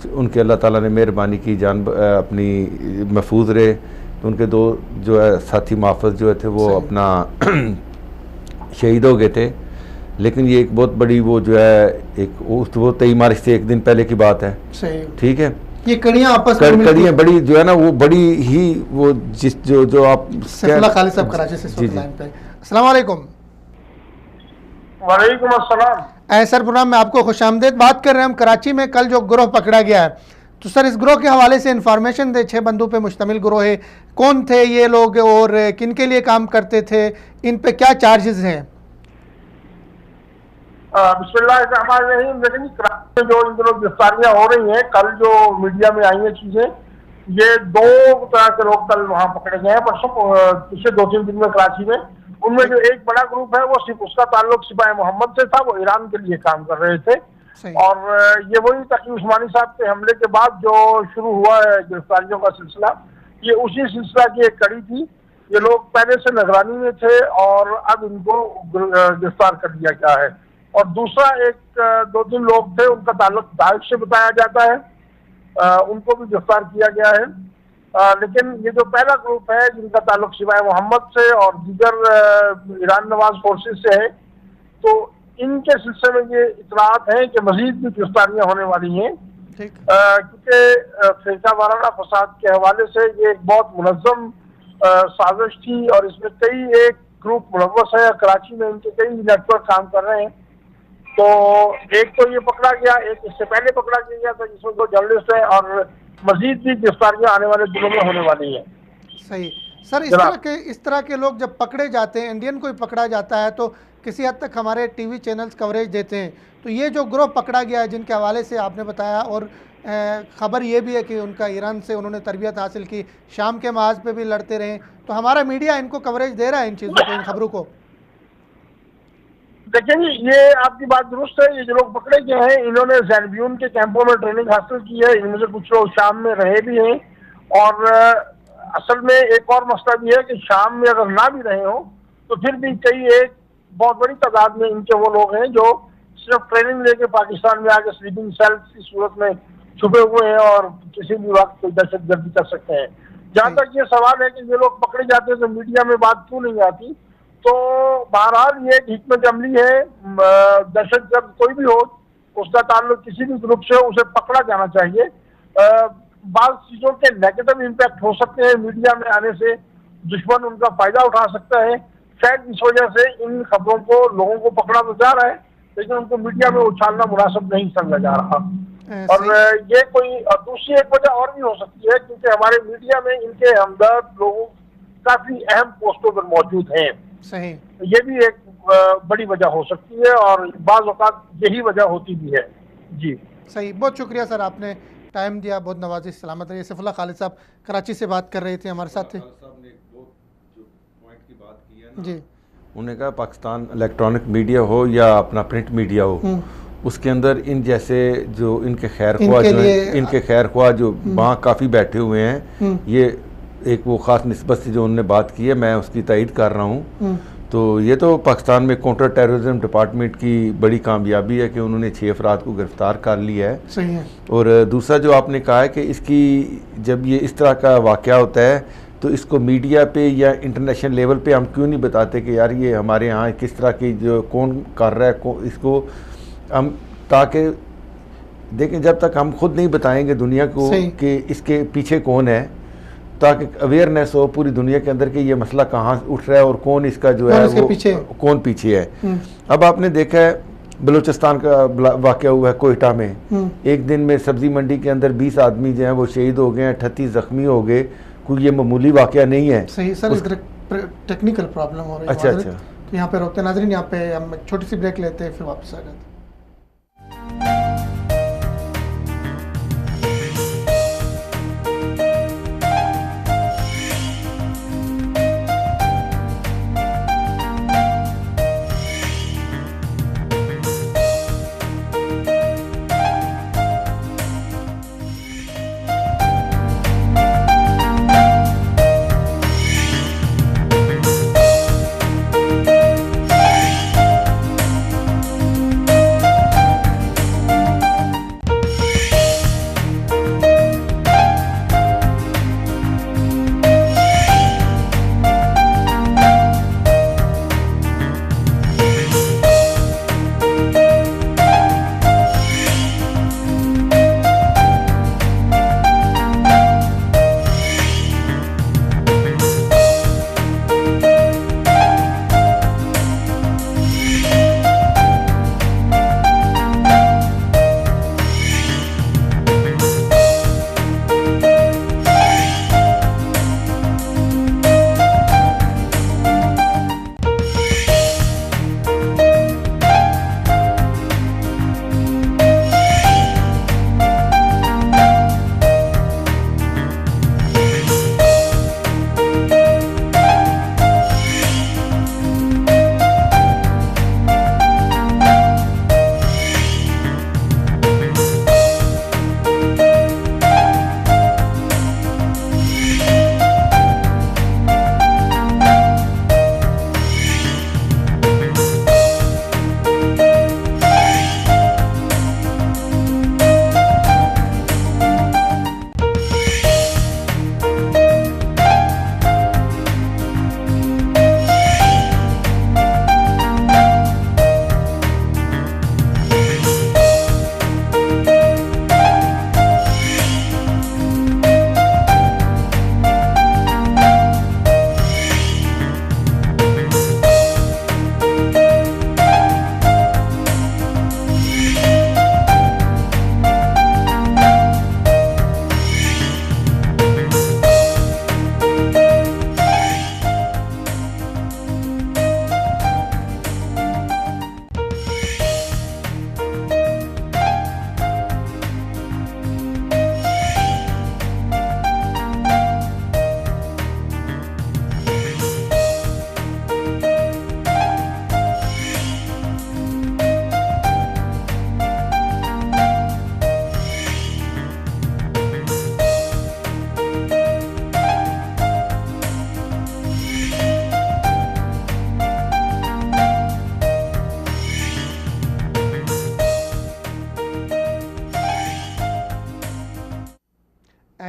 उनके अल्लाह ताला ने मेहरबानी की, जान अपनी महफूज रहे, तो उनके 2 जो है साथी मुहाफ़िज़ जो थे वो अपना शहीद हो गए थे। लेकिन ये एक बहुत बड़ी वो जो है वो 23 मार्च से एक दिन पहले की बात है, ठीक है। ये कड़ियाँ आपस में कड़ियाँ बड़ी जो है ना वो बड़ी ही वो जिस जो आप खालिद साहब कराची से अस्सलाम वालेकुम। वालेकुम अस्सलाम। सर प्रोग्राम में आपको खुशामदीद। बात कर रहे हैं हम कराची में कल जो ग्रोह पकड़ा गया है, तो सर इस ग्रोह के हवाले से इंफॉर्मेशन दे। 6 बंदों पे मुश्तमिल ग्रोह है, कौन थे ये लोग और किन के लिए काम करते थे, इन पे क्या चार्जेस हैं? बिस्मिल्लाहिर्रहमानिर्रहीम। लेकिन कराची में जो इन दिनों गिरफ्तारियां हो रही हैं, कल जो मीडिया में आई हैं चीजें, ये 2 तरह के लोग कल वहाँ पकड़े गए हैं परसों पिछले 2-3 दिन में कराची में। उनमें जो एक बड़ा ग्रुप है वो सिर्फ उसका ताल्लुक सिपाही मोहम्मद से था, वो ईरान के लिए काम कर रहे थे। और ये वही तकी उस्मानी साहब के हमले के बाद जो शुरू हुआ है गिरफ्तारियों का सिलसिला, ये उसी सिलसिला की एक कड़ी थी। ये लोग पहले से निगरानी में थे और अब इनको गिरफ्तार कर दिया गया है। और दूसरा एक 2-3 लोग थे, उनका ताल्लुक दाइश से बताया जाता है, उनको भी गिरफ्तार किया गया है। लेकिन ये जो पहला ग्रुप है जिनका ताल्लुक सिवाय मोहम्मद से और दीगर ईरान नवाज फोर्सेस से है, तो इनके सिलसिले में ये इतलात है कि मजीद भी गिरफ्तारियां होने वाली हैं, क्योंकि फिरका वाराना फसाद के हवाले से ये एक बहुत मुनज़्ज़म साजिश थी और इसमें कई एक ग्रुप मुलव्वस है, कराची में इनके कई नेटवर्क काम कर रहे हैं। तो एक तो ये पकड़ा गया, एक इससे पहले पकड़ा गया था जिसमें 2 जर्नलिस्ट है, और मजीद भी गिरफ्तारियां आने वाले दिनों में होने वाली है। सही सर, इस तरह के लोग जब पकड़े जाते हैं, इंडियन कोई पकड़ा जाता है तो किसी हद तक हमारे टीवी चैनल्स कवरेज देते हैं। तो ये जो ग्रोह पकड़ा गया है जिनके हवाले से आपने बताया, और ख़बर ये भी है कि उनका ईरान से उन्होंने तरबियत हासिल की, शाम के महाज पे भी लड़ते रहे, तो हमारा मीडिया इनको कवरेज दे रहा है इन चीज़ों को, इन खबरों को? देखिए, ये आपकी बात दुरुस्त है। ये जो लोग पकड़े गए हैं इन्होंने ज़ैनबियून के कैंपों में ट्रेनिंग हासिल की है, इनमें से कुछ लोग शाम में रहे भी हैं। और असल में एक और मसला भी है कि शाम में अगर ना भी रहे हो तो फिर भी कई एक बहुत बड़ी तादाद में इनके वो लोग हैं जो सिर्फ ट्रेनिंग लेके पाकिस्तान में आके स्लीपिंग सेल्स की सूरत में छुपे हुए हैं और किसी भी वक्त कोई दहशतगर्दी कर सकते हैं। जहाँ तक ये सवाल है कि ये लोग पकड़े जाते हैं तो मीडिया में बात क्यों नहीं आती, तो बहरहाल ये एक हिकमत अमली है। दहशतगर्द कोई भी हो, उसका ताल्लुक किसी भी ग्रुप से, उसे पकड़ा जाना चाहिए। बाज़ चीज़ों के नेगेटिव इम्पैक्ट हो सकते हैं मीडिया में आने से, दुश्मन उनका फ़ायदा उठा सकता है। शायद इस वजह से इन खबरों को लोगों को पकड़ा तो जा रहा है, लेकिन उनको मीडिया में उछालना मुनासिब नहीं समझा जा रहा। और ये कोई दूसरी एक वजह और भी हो सकती है, क्योंकि हमारे मीडिया में इनके हमदर्द लोग काफ़ी अहम पोस्टों पर मौजूद हैं। सही, ये भी एक बड़ी वजह हो सकती है और बाज़ औक़ात यही वजह होती भी है। जी सही, बहुत शुक्रिया सर, आपने टाइम दिया, बहुत नवाजी, सलामत रहिए। सैफुल्लाह खालिद साहब कराची से बात कर रहे थे, हमारे साथ थे। जी, उन्होंने कहा पाकिस्तान इलेक्ट्रॉनिक मीडिया हो या अपना प्रिंट मीडिया हो, उसके अंदर इन जैसे जो इनके खैर ख्वाह जो हैं, इनके खैर ख्वाह जो वहाँ काफ़ी बैठे हुए हैं, ये एक वो ख़ास निस्बत से जो उन्होंने बात की है, मैं उसकी तायीद कर रहा हूँ। तो ये तो पाकिस्तान में काउंटर टेररिज्म डिपार्टमेंट की बड़ी कामयाबी है कि उन्होंने 6 अफराद को गिरफ़्तार कर लिया है। सही है। और दूसरा जो आपने कहा है कि इसकी जब ये इस तरह का वाक़या होता है तो इसको मीडिया पे या इंटरनेशनल लेवल पे हम क्यों नहीं बताते कि यार ये हमारे यहाँ किस तरह की जो कौन कर रहा है, इसको हम, ताकि देखें जब तक हम खुद नहीं बताएंगे दुनिया को कि इसके पीछे कौन है, ताकि अवेयरनेस हो पूरी दुनिया के अंदर कि ये मसला कहाँ उठ रहा है और कौन इसका जो है वो कौन पीछे है। अब आपने देखा है बलूचिस्तान का वाक़या हुआ है कोयटा में, एक दिन में सब्जी मंडी के अंदर 20 आदमी जो हैं वो शहीद हो गए हैं, 38 ज़ख्मी हो गए। कोई ये मामूली वाक़या नहीं है। सही सर, टेक्निकल प्रॉब्लम हो रही है। अच्छा, तो यहाँ पे रोकते हैं नाज़रीन, यहाँ पे हम एक छोटी सी ब्रेक लेते हैं, फिर वापस आ जाते हैं।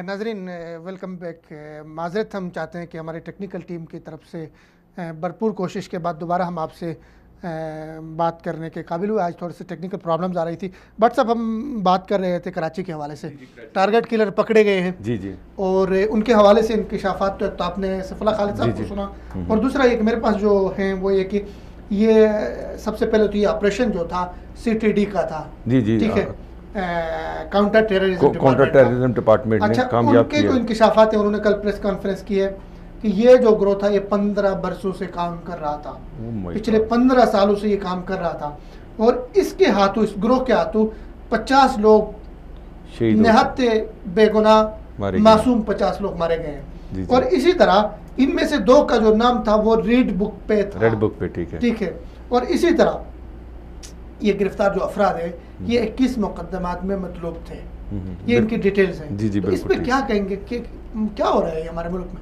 नाज़रीन वेलकम बैक। माज़रत हम चाहते हैं कि हमारी टेक्निकल टीम की तरफ से भरपूर कोशिश के बाद दोबारा हम आपसे बात करने के काबिल हुए। आज थोड़ी सी टेक्निकल प्रॉब्लम्स आ रही थी, बट सब हम बात कर रहे थे कराची के हवाले से। टारगेट किलर पकड़े गए हैं जी जी, और उनके हवाले से इंकशाफात तो आपने सैफुल्लाह खालिद साहब को सुना, और दूसरा एक मेरे पास जो है वो ये कि ये सबसे पहले तो ये ऑपरेशन जो था CTD का था। जी जी, ठीक है, काउंटर टेररिज्म डिपार्टमेंट ने कामयाब किया। उनके इंकशाफात है, उन्होंने कल प्रेस कॉन्फ्रेंस की है कि ये जो ग्रोथ था ये 15 बरसों से काम कर रहा था, पिछले 15 सालों से ये काम कर रहा था, और इसके हाथों, इस ग्रोह के हाथों 50 लोग शहीद हो निहत्ते बेगुनाह मारे गए। मासूम 50 लोग मारे गए जी, हैं। जी। और इसी तरह इनमें से 2 का जो नाम था वो रेड बुक पे था। रेड बुक पे, ठीक है। ठीक है। और इसी तरह ये गिरफ्तार जो अफराद है ये 21 मुकदमात में मतलूब थे। ये इनकी डिटेल्स हैं। जी, जी, तो इस बिल्कुल पे ठीक। क्या कहेंगे कि क्या हो रहा है हमारे मुल्क में?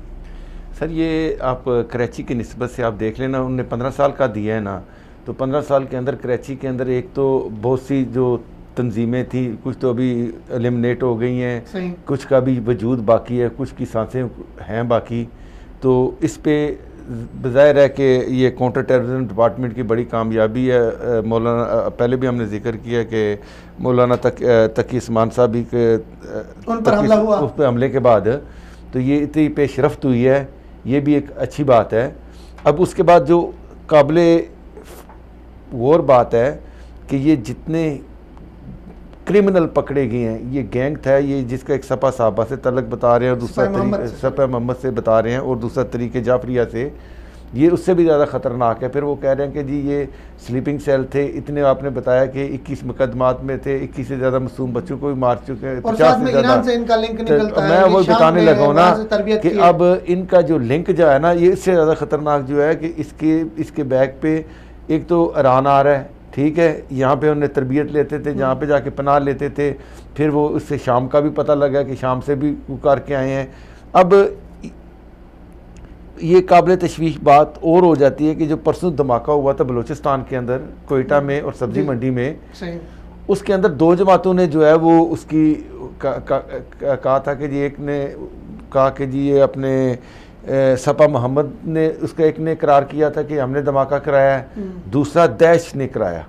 सर ये आप कराची की निस्बत से आप देख लेना, उनने 15 साल का दिया है ना, तो 15 साल के अंदर कराची के अंदर एक तो बहुत सी जो तंजीमें थी, कुछ तो अभी एलिमिनेट हो गई हैं, सही। कुछ का भी वजूद बाकी है, कुछ की सांसें हैं बाकी। तो इस पे ज़ाहिर है कि ये काउंटर टेररिज्म डिपार्टमेंट की बड़ी कामयाबी है। मौलाना पहले भी हमने जिक्र किया कि मौलाना तकी उस्मान साहब भी उन पर हमला हुआ, उस पर हमले के बाद तो ये इतनी पेशरफ्त हुई है, ये भी एक अच्छी बात है। अब उसके बाद जो काबिले गौर बात है कि ये जितने क्रिमिनल पकड़े गए हैं, ये गैंग था, ये जिसका एक सपा साहबा से तलक बता रहे हैं और दूसरा सपा मोहम्मद से बता रहे हैं और दूसरा तरीके जाफरिया से, ये उससे भी ज़्यादा ख़तरनाक है। फिर वो कह रहे हैं कि जी ये स्लीपिंग सेल थे, इतने आपने बताया कि 21 मुकदमात में थे, 21 से ज़्यादा मासूम बच्चों को भी मार चुके हैं, 50 से ज़्यादा से इनका लिंक निकलता है। मैं वो बताने लगा हूँ ना कि कि अब इनका जो लिंक जो है ना, ये इससे ज़्यादा ख़तरनाक जो है कि इसके बैक पे एक तो ईरान आ रहा है, ठीक है, यहाँ पे उन्हें तरबियत लेते थे, जहाँ पे जाके पनाह लेते थे, फिर वो उससे शाम का भी पता लगा कि शाम से भी करके आए हैं। अब ये काबिल तशवीश बात और हो जाती है कि जो परसों धमाका हुआ था बलूचिस्तान के अंदर कोयटा में और सब्जी मंडी में, उसके अंदर 2 जमातों ने जो है वो उसकी कहा था कि जी एक ने कहा कि जी ये अपने सपा मोहम्मद ने, उसका एक ने इकरार किया था कि हमने धमाका कराया है, दूसरा दैश ने कराया।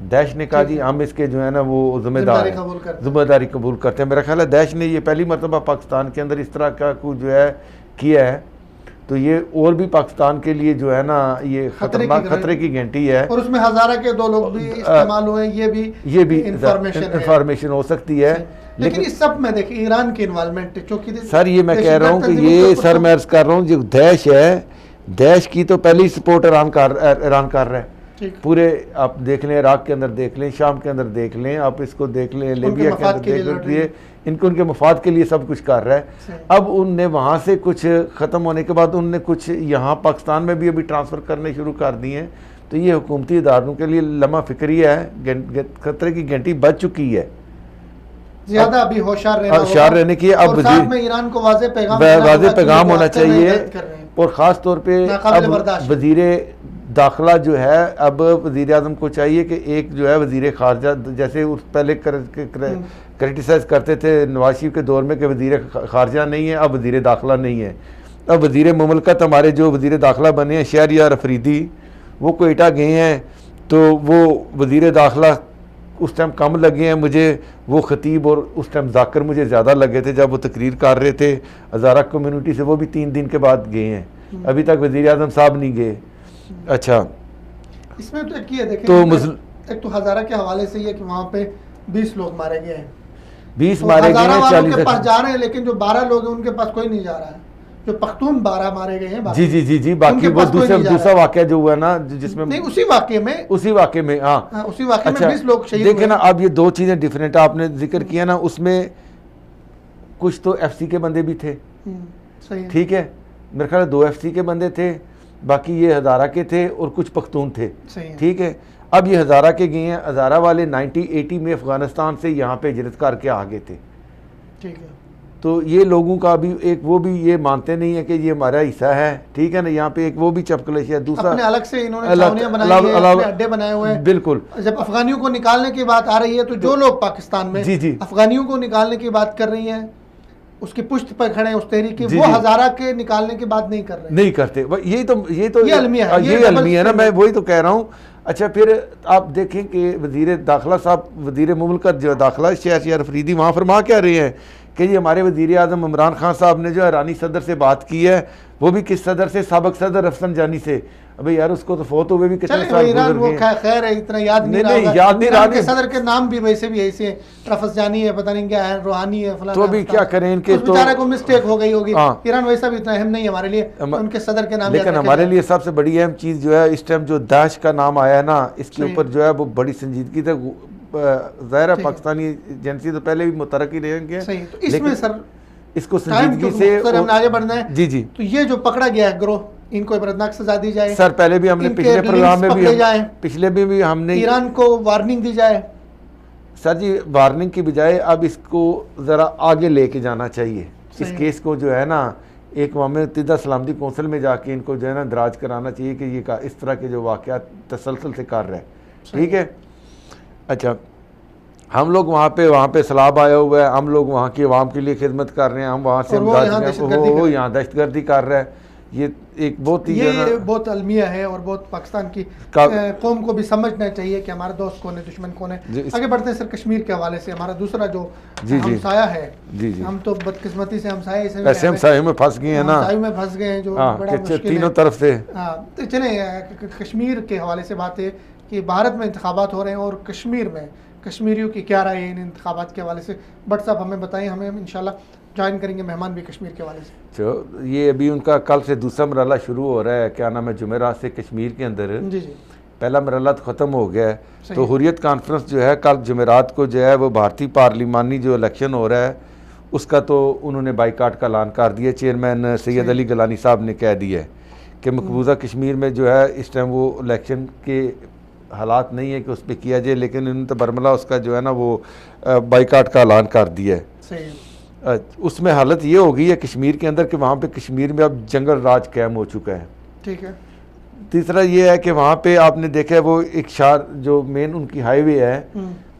दैश ने कहा जी हम इसके जो है ना वो जिम्मेदारी कबूल करते हैं। मेरा ख्याल है दैश ने ये पहली मरतबा पाकिस्तान के अंदर इस तरह का कुछ जो है किया है, तो ये और भी पाकिस्तान के लिए जो है ना ये खतरनाक खतरे की घंटी है। और उसमें हज़ारा के 2 लोग भी इस्तेमाल हुए, ये भी इंफॉर्मेशन हो सकती है। लेकिन इस सब में देखिए ईरान की इन्वॉल्वमेंट है, क्योंकि सर ये मैं कह रहा हूँ कि ये सर मैं अर्ज कर रहा हूँ जो दैश है, दैश की तो पहली सपोर्ट ईरान कर रहा है पूरे। आप देख लें इराक के अंदर देख लें, शाम के अंदर देख लें, आप इसको देख लें, लीबिया के अंदर देख लें, इनको उनके मफाद के लिए सब कुछ कर रहा है। अब उनने वहाँ से कुछ ख़त्म होने के बाद उनने कुछ यहाँ पाकिस्तान में भी अभी ट्रांसफ़र करने शुरू कर दिए हैं। तो ये हुकूमती इदारों के लिए लम्हा फिक्री है, खतरे की घंटी बज चुकी है, ज़्यादा अभी होशियार रहने की। अब साथ में ईरान को वाज़े पैगाम होना चाहिए और ख़ास तौर पे अब वज़ीर दाखिला जो है, अब वज़ीर आज़म को चाहिए कि एक जो है वज़ीर ख़ारजा, जैसे उस पहले क्रिटिसाइज़ करते थे नवाज शरीफ के दौर में कि वज़ीर ख़ारजा नहीं है, अब वज़ीर दाखिला नहीं है। अब वज़ीर मुमलकत हमारे जो वज़ीर दाखिला बने हैं शहरियार अफरीदी, वो कोयटा गए हैं, तो वो वज़ीर दाखिला उस टाइम कम लगे हैं मुझे, वो ख़तीब और उस टाइम जाकिर मुझे ज़्यादा लगे थे जब वो तकरीर कर रहे थे हज़ारा कम्युनिटी से, वो भी 3 दिन के बाद गए हैं, अभी तक वज़ीर आज़म साहब नहीं गए। अच्छा, इसमें तो ये देखें तो एक तो हज़ारा के हवाले से ये कि वहाँ पे 20 लोग मारे गए हैं, 20 मारे गए हैं, 40 के पास जा रहे हैं, लेकिन जो 12 लोग हैं उनके पास कोई नहीं जा रहा है। जो पख्तून 12 मारे गए हैं, जी, बाकी वो दूसरा वाकया जो हुआ ना, जिसमें नहीं उसी वाकये में उसी वाकये में 20 लोग शहीद देखे ना। अब ये 2 चीज़ें डिफरेंट आपने जिक्र किया ना, उसमें कुछ तो FC के बंदे भी थे, ठीक है, मेरे ख्याल 2 FC के बंदे थे, बाकी ये हज़ारा के थे और कुछ पख्तून थे, ठीक है। अब ये हज़ारा के गए हैं, हज़ारा वाले 1980 में अफ़गानिस्तान से यहाँ पे हिजरत करके आ गए थे, ठीक है। तो ये लोगों का भी एक वो भी ये मानते नहीं है कि ये हमारा हिस्सा है, ठीक है ना। यहाँ पे एक वो भी चपकलेश है, दूसरा अपने अलग से इन्होंने छावनियां बनाई हैं, अपने अड्डे बनाए हुए हैं। बिल्कुल। जब अफगानियों को निकालने की बात आ रही है तो जो लोग पाकिस्तान में अफगानियों को निकालने की बात कर रही हैं, उसकी पुष्ट पर खड़े हैं उस तहरीक की, वो हज़ारा के निकालने की बात नहीं कर रहे, नहीं करते। ये अलमिया है ना, मैं वही तो कह रहा हूँ। अच्छा, फिर आप देखें कि वज़ीर दाखिला साहब, वज़ीर मुमलकत जो दाखिला शहरियार अफरीदी, वहाँ फरमा क्या रहे हैं कि जी हमारे वज़ीर आज़म इमरान खान साहब ने जो ईरानी सदर से बात की है, वो भी किस सदर से, साबिक़ सदर रफसंजानी से। अबे यार उसको तो फौत हुए भी कितने साल गुज़र गए, खैर है, इतना याद नहीं रहा के सदर के नाम भी वैसे भी ऐसे रफसंजानी है, पता नहीं क्या है, रूहानी है, फलाना, तो भी क्या करें इनके, तो बेचारे को मिस्टेक हो गई होगी। ईरान वैसा भी इतना अहम नहीं हमारे लिए, उनके सदर के नाम। लेकिन हमारे लिए सबसे बड़ी अहम चीज़ जो है इस टाइम जो दाश का नाम आया है ना, इसके ऊपर जो है वो बड़ी संजीदगी से ज़ाहिर है पाकिस्तानी एजेंसी तो पहले भी मुतरक ही रहेंगे, सही। तो इसमें सर इसको संजीदगी से सर हमने आगे बढ़ना है। जी जी। तो ये जो पकड़ा गया है ग्रोह, इनको इबरतनाक सजा दी जाए सर। पहले भी हमने पिछले प्रोग्राम में भी हमने ईरान को वार्निंग दी जाए सर जी। वार्निंग की बजाय अब इसको ज़रा आगे लेके जाना चाहिए। इस केस को जो है ना एक अक़वाम मुत्तहिदा सलामती कौंसिल में जाके इनको जो है ना दराज कराना चाहिए कि ये इस तरह के जो वाक़यात तसलसल से कर रहे हैं, ठीक है। अच्छा, हम लोग वहाँ पे सलाब आया हुआ है, हम लोग वहाँ की आवाम के लिए खिदमत कर रहे हैं, हम वहाँ से वो यहाँ दहशतगर्दी कर रहा है। ये एक बहुत ही ये बहुत अलमिया है और बहुत पाकिस्तान की कौम को भी समझना चाहिए कि हमारा दोस्त कौन है, दुश्मन कौन है। आगे बढ़ते हैं सर, कश्मीर के हवाले से हमारा दूसरा जो हमसाया है, हम तो बदकिस्मती से हमसाए में फंस गए हैं ना, में फंस गए हैं जो बड़ा मुश्किल तीनों तरफ से। तो चले कश्मीर के हवाले से बात है कि भारत में इंतखाबात हो रहे हैं और कश्मीर में कश्मीरियों की क्या राय है इन इंतखाबात के हवाले से। बट साहब हमें बताएं, हमें इंशाल्लाह ज्वाइन करेंगे मेहमान भी कश्मीर के हवाले से। तो ये अभी उनका कल से दूसरा मरहला शुरू हो रहा है, क्या नाम है, जुमेरात से कश्मीर के अंदर। जी जी। पहला मरहला तो ख़त्म हो गया है। तो हुर्रियत कॉन्फ्रेंस जो है कल जुमेरात को जो है वो भारतीय पार्लिमानी जो इलेक्शन हो रहा है उसका तो उन्होंने बाइकाट का ऐलान कर दिया। चेयरमैन सैयद अली गलानी साहब ने कह दिया है कि मकबूजा कश्मीर में जो है इस टाइम वो इलेक्शन के हालात नहीं है कि उस पर किया जाए, लेकिन उन्होंने तो बरमला उसका जो है ना वो बाइकाट का ऐलान कर दिया है। उसमें हालत ये हो गई है कश्मीर के अंदर कि वहाँ पे कश्मीर में अब जंगल राज कायम हो चुका है, ठीक है। तीसरा ये है कि वहाँ पे आपने देखा है वो एक शहर जो मेन उनकी हाईवे है,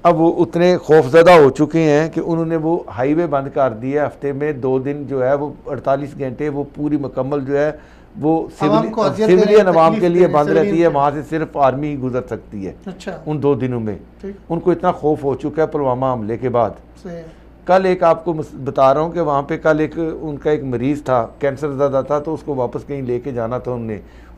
अब वो उतने खौफजदा हो चुके हैं कि उन्होंने वो हाईवे बंद कर दी है। हफ्ते में 2 दिन जो है वो 48 घंटे वो पूरी मुकम्मल जो है वो सिविलियन अवाम के लिए बंद रहती है, वहाँ से सिर्फ आर्मी ही गुजर सकती है। अच्छा। उन 2 दिनों में उनको इतना खौफ हो चुका है पुलवामा हमले के बाद। कल एक आपको बता रहा हूँ कि वहाँ पे कल एक उनका एक मरीज़ था, कैंसर ज़्यादा था, तो उसको वापस कहीं लेके जाना था।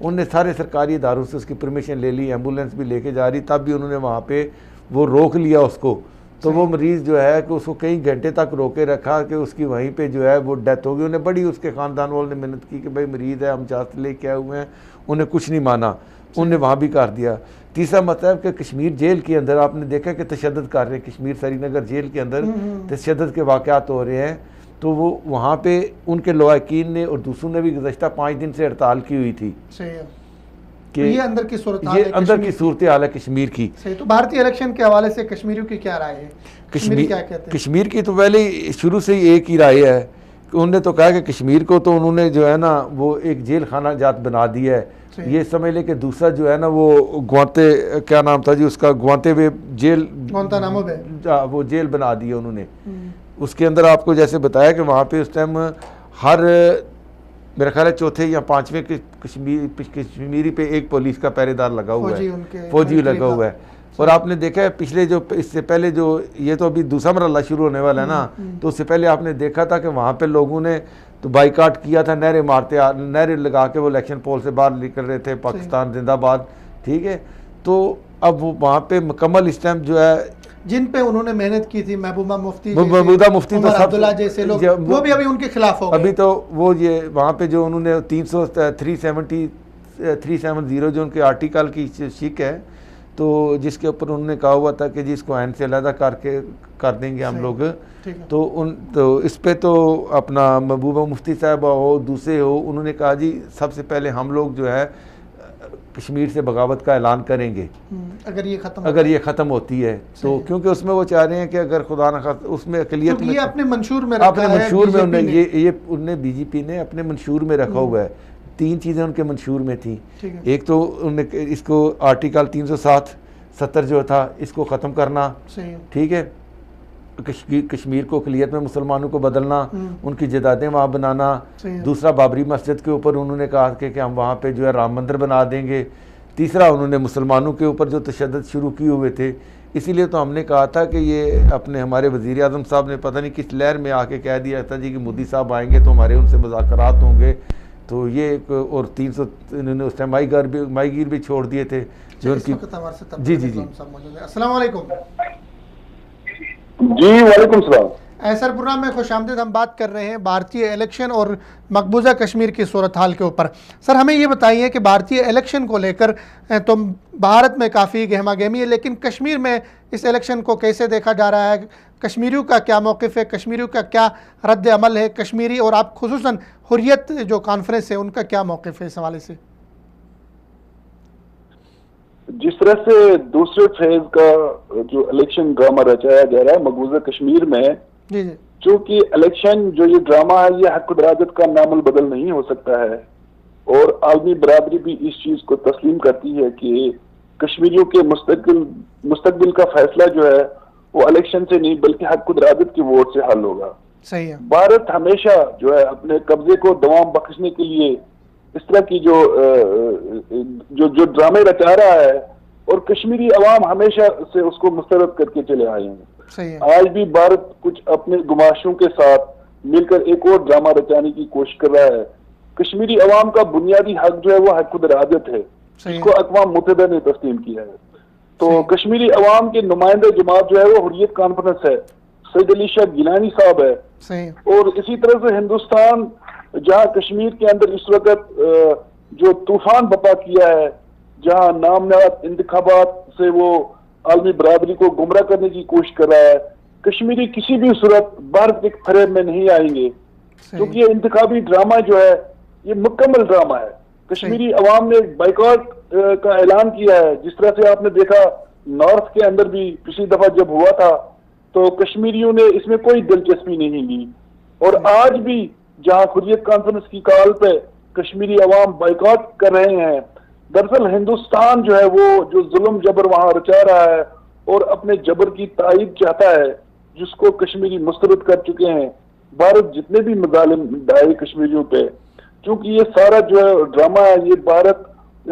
उनने सारे सरकारी इदारों से उसकी परमिशन ले ली, एम्बुलेंस भी लेके जा रही, तब भी उन्होंने वहाँ पे वो रोक लिया उसको। तो वो मरीज़ जो है कि उसको कई घंटे तक रोके रखा कि उसकी वहीं पे जो है वो डेथ हो गई। उन्हें बड़ी उसके ख़ानदान वालों ने मेहनत की कि भाई मरीज़ है, हम चाहते लेके आए हुए हैं, उन्हें कुछ नहीं माना, उन्हें वहाँ भी कर दिया। तीसरा मतलब कि कश्मीर जेल के अंदर आपने देखा कि तशद्दुद कर रहे हैं, कश्मीर श्रीनगर जेल के अंदर तशद्दुद के वाक़यात हो रहे हैं। तो वो वहाँ पे उनके लवाकिन ने और दूसरों ने भी गुज़श्ता 5 दिन से हड़ताल की हुई थी कि ये अंदर की सूरत हाल है कश्मीर की। सही। तो भारतीय इलेक्शन के हवाले से कश्मीरियों की क्या राय है? कश्मीर क्या कहते हैं? कश्मीर की तो पहले शुरू से ही एक ही राय है कि उन्होंने तो कहा कि कश्मीर को तो उन्होंने जो है ना वो एक जेल खाना जात बना दिया है। ये समझ ले कि दूसरा जो है ना वो ग्वांते, क्या नाम था जी उसका, ग्वांते वे जेल, वो जेल बना दी है उन्होंने। उसके अंदर आपको जैसे बताया कि वहाँ पे उस टाइम हर मेरा ख्याल है 4थे या 5वें कश्मीरी पे एक पुलिस का पहरेदार लगा हुआ है, फौजी लगा हुआ है। और आपने देखा है पिछले जो इससे पहले जो ये तो अभी दूसरा मरहला शुरू होने वाला है ना, तो उससे पहले आपने देखा था कि वहाँ पे लोगों ने तो बाइकाट किया था, नहरें लगा के वो इलेक्शन पोल से बाहर निकल रहे थे, पाकिस्तान जिंदाबाद, ठीक है। तो अब वो वहाँ पे मुकम्मल इस टाइम जो है जिन पे उन्होंने मेहनत की थी, महबूबा मुफ्ती तो अब्दुल्ला जैसे लोग, वो भी अभी उनके खिलाफ हो गए। अभी तो वो ये वहाँ पे जो उन्होंने 370 जो उनके आर्टिकल की शिक है, तो जिसके ऊपर उन्होंने कहा हुआ था कि जी इसको आइन से अलहदा करके कर देंगे हम लोग। तो इस पे तो अपना महबूबा मुफ्ती साहब हो, दूसरे हो, उन्होंने कहा जी सबसे पहले हम लोग जो है कश्मीर से बगावत का ऐलान करेंगे अगर ये ख़त्म होती है तो, क्योंकि उसमें वो चाह रहे हैं कि अगर खुदा न खास्ता उसमें अकलियत में अपने मंशूर में उन्हें बीजेपी ने अपने मंशूर में रखा हुआ है। 3 चीज़ें उनके मंशूर में थी। एक तो उन्होंने इसको आर्टिकल 370 जो था इसको ख़त्म करना, ठीक है, कश्मीर को अक़लियत में मुसलमानों को बदलना, उनकी जदादें वहाँ बनाना। दूसरा बाबरी मस्जिद के ऊपर उन्होंने कहा कि हम वहाँ पे जो है राम मंदिर बना देंगे। तीसरा उन्होंने मुसलमानों के ऊपर जो तशद्दुद शुरू किए हुए थे, इसीलिए तो हमने कहा था कि ये अपने हमारे वज़ीर आज़म साहब ने पता नहीं किस लहर में आके कह दिया था जी कि मोदी साहब आएंगे तो हमारे उनसे मुज़ाकरात होंगे। तो ये और 300 इन्होंने उस टाइम माहीगीर भी छोड़ दिए थे जो उनकी। जी जी जी, अस्सलाम वालेकुम। जी वालेकुम सलाम। सर प्रोग्राम में खुशामदीद। हम बात कर रहे हैं भारतीय इलेक्शन और मकबूजा कश्मीर की सूरत हाल के ऊपर। सर हमें ये बताइए कि भारतीय इलेक्शन को लेकर तो भारत में काफ़ी गहमा गहमी है, लेकिन कश्मीर में इस इलेक्शन को कैसे देखा जा रहा है, कश्मीरियों का क्या मौक़िफ़ है, कश्मीरियों का क्या रद्द अमल है, कश्मीरी और आप खुसूसन हुर्रियत जो कॉन्फ्रेंस है उनका क्या मौक़िफ़ है इस हवाले से? जिस तरह से दूसरे फेज का जो इलेक्शन ड्रामा रचाया जा रहा है मकबूजा कश्मीर में, जी जी, चूंकि इलेक्शन जो ये ड्रामा है ये हक खुदराजत का नामुल बदल नहीं हो सकता है और आलमी बरादरी भी इस चीज को तस्लीम करती है कि कश्मीरियों के मुस्तकबिल का फैसला जो है वो इलेक्शन से नहीं बल्कि हक खुदराजत की वोट से हल होगा। सही है। भारत हमेशा जो है अपने कब्जे को दवाम बख्शने के लिए इस तरह की जो ड्रामे रचा रहा है और कश्मीरी अवाम हमेशा से उसको मुस्तरद करके चले आए हैं। सही है। आज भी भारत कुछ अपने गुमाशों के साथ मिलकर एक और ड्रामा रचाने की कोशिश कर रहा है। कश्मीरी अवाम का बुनियादी हक जो है वो हक खुदराजत है, इसको अक़वाम मुत्तहिदा ने तस्लीम किया है। तो कश्मीरी अवाम के नुमाइंदे जमात जो है वो हुर्रियत कॉन्फ्रेंस है, सैयद अली शाह गिलानी साहब है। सही। और इसी तरह से हिंदुस्तान जहां कश्मीर के अंदर इस वक्त जो तूफान बपा किया है, जहां नामनाद इंतखाबात से वो आलमी बरादरी को गुमराह करने की कोशिश कर रहा है, कश्मीरी किसी भी सूरत भारत के फरेब में नहीं आएंगे क्योंकि ये इंतखाबी ड्रामा जो है ये मुकम्मल ड्रामा है। कश्मीरी अवाम ने बाइकॉट का ऐलान किया है। जिस तरह से आपने देखा नॉर्थ के अंदर भी पिछली दफा जब हुआ था तो कश्मीरियों ने इसमें कोई दिलचस्पी नहीं ली और आज भी जहां हुर्रियत कॉन्फ्रेंस की कॉल पे कश्मीरी अवाम बाइकॉट कर रहे हैं। दरअसल हिंदुस्तान जो है वो जो जुल्म जबर वहां रचा रहा है और अपने जबर की तायद चाहता है जिसको कश्मीरी मुस्तरद कर चुके हैं। भारत जितने भी मजालिम डाले कश्मीरियों पे, क्योंकि ये सारा जो है ड्रामा है ये भारत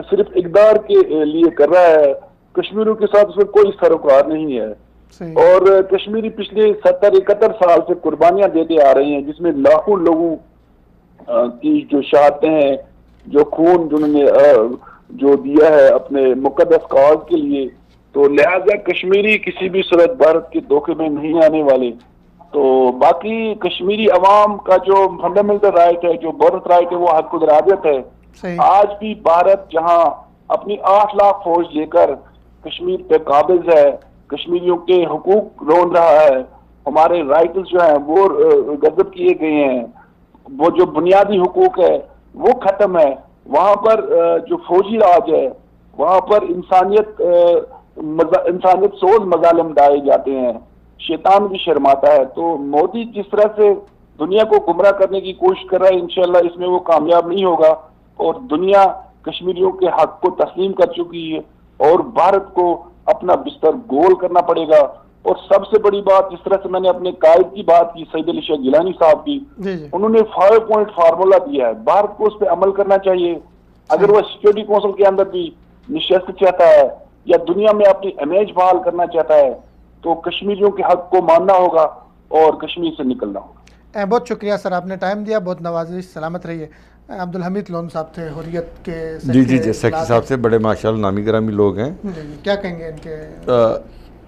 सिर्फ इक़दार के लिए कर रहा है, कश्मीरियों के साथ उसमें कोई सरोकार नहीं है। और कश्मीरी पिछले 70-71 साल से कुर्बानियां देते आ रहे हैं जिसमें लाखों लोगों की जो शहादतें हैं, जो खून जिन्होंने जो दिया है अपने मुकद्दस कौज के लिए। तो लिहाजा कश्मीरी किसी भी सूरत भारत के धोखे में नहीं आने वाले। तो बाकी कश्मीरी अवाम का जो फंडामेंटल राइट है, जो बर्थ राइट है, वो हक खुदराजत है। आज भी भारत जहां अपनी 8 लाख फौज लेकर कश्मीर पे काबिज है, कश्मीरियों के हुकूक रोन रहा है, हमारे राइट्स जो है वो गजब किए गए हैं, वो जो बुनियादी हुकूक है वो खत्म है। वहां पर जो फौजी राज है वहां पर इंसानियत सोज मजालिम डाले जाते हैं, शैतान भी शर्माता है। तो मोदी जिस तरह से दुनिया को गुमराह करने की कोशिश कर रहा है, इंशाल्लाह इसमें वो कामयाब नहीं होगा और दुनिया कश्मीरियों के हक को तस्लीम कर चुकी है और भारत को अपना बिस्तर गोल करना पड़ेगा। और सबसे बड़ी बात, जिस तरह से मैंने अपने कायद की बात की सैयद अली शाह गिलानी साहब की, उन्होंने 5 पॉइंट फार्मूला दिया है, भारत को उस पर अमल करना चाहिए। अगर वह सिक्योरिटी काउंसिल के अंदर भी निशस्त चाहता है या दुनिया में अपनी इमेज बहाल करना चाहता है तो कश्मीरियों के हक को मानना होगा और कश्मीर से निकलना होगा। बहुत शुक्रिया सर, आपने टाइम दिया, बहुत नवाजिश, सलामत रहिए। अब्दुल हमीद लोन साहब थे हुर्रियत के जी सेक्रेटरी साहब से, बड़े माशाल्लाह नामी ग्रामी लोग हैं। क्या कहेंगे इनके?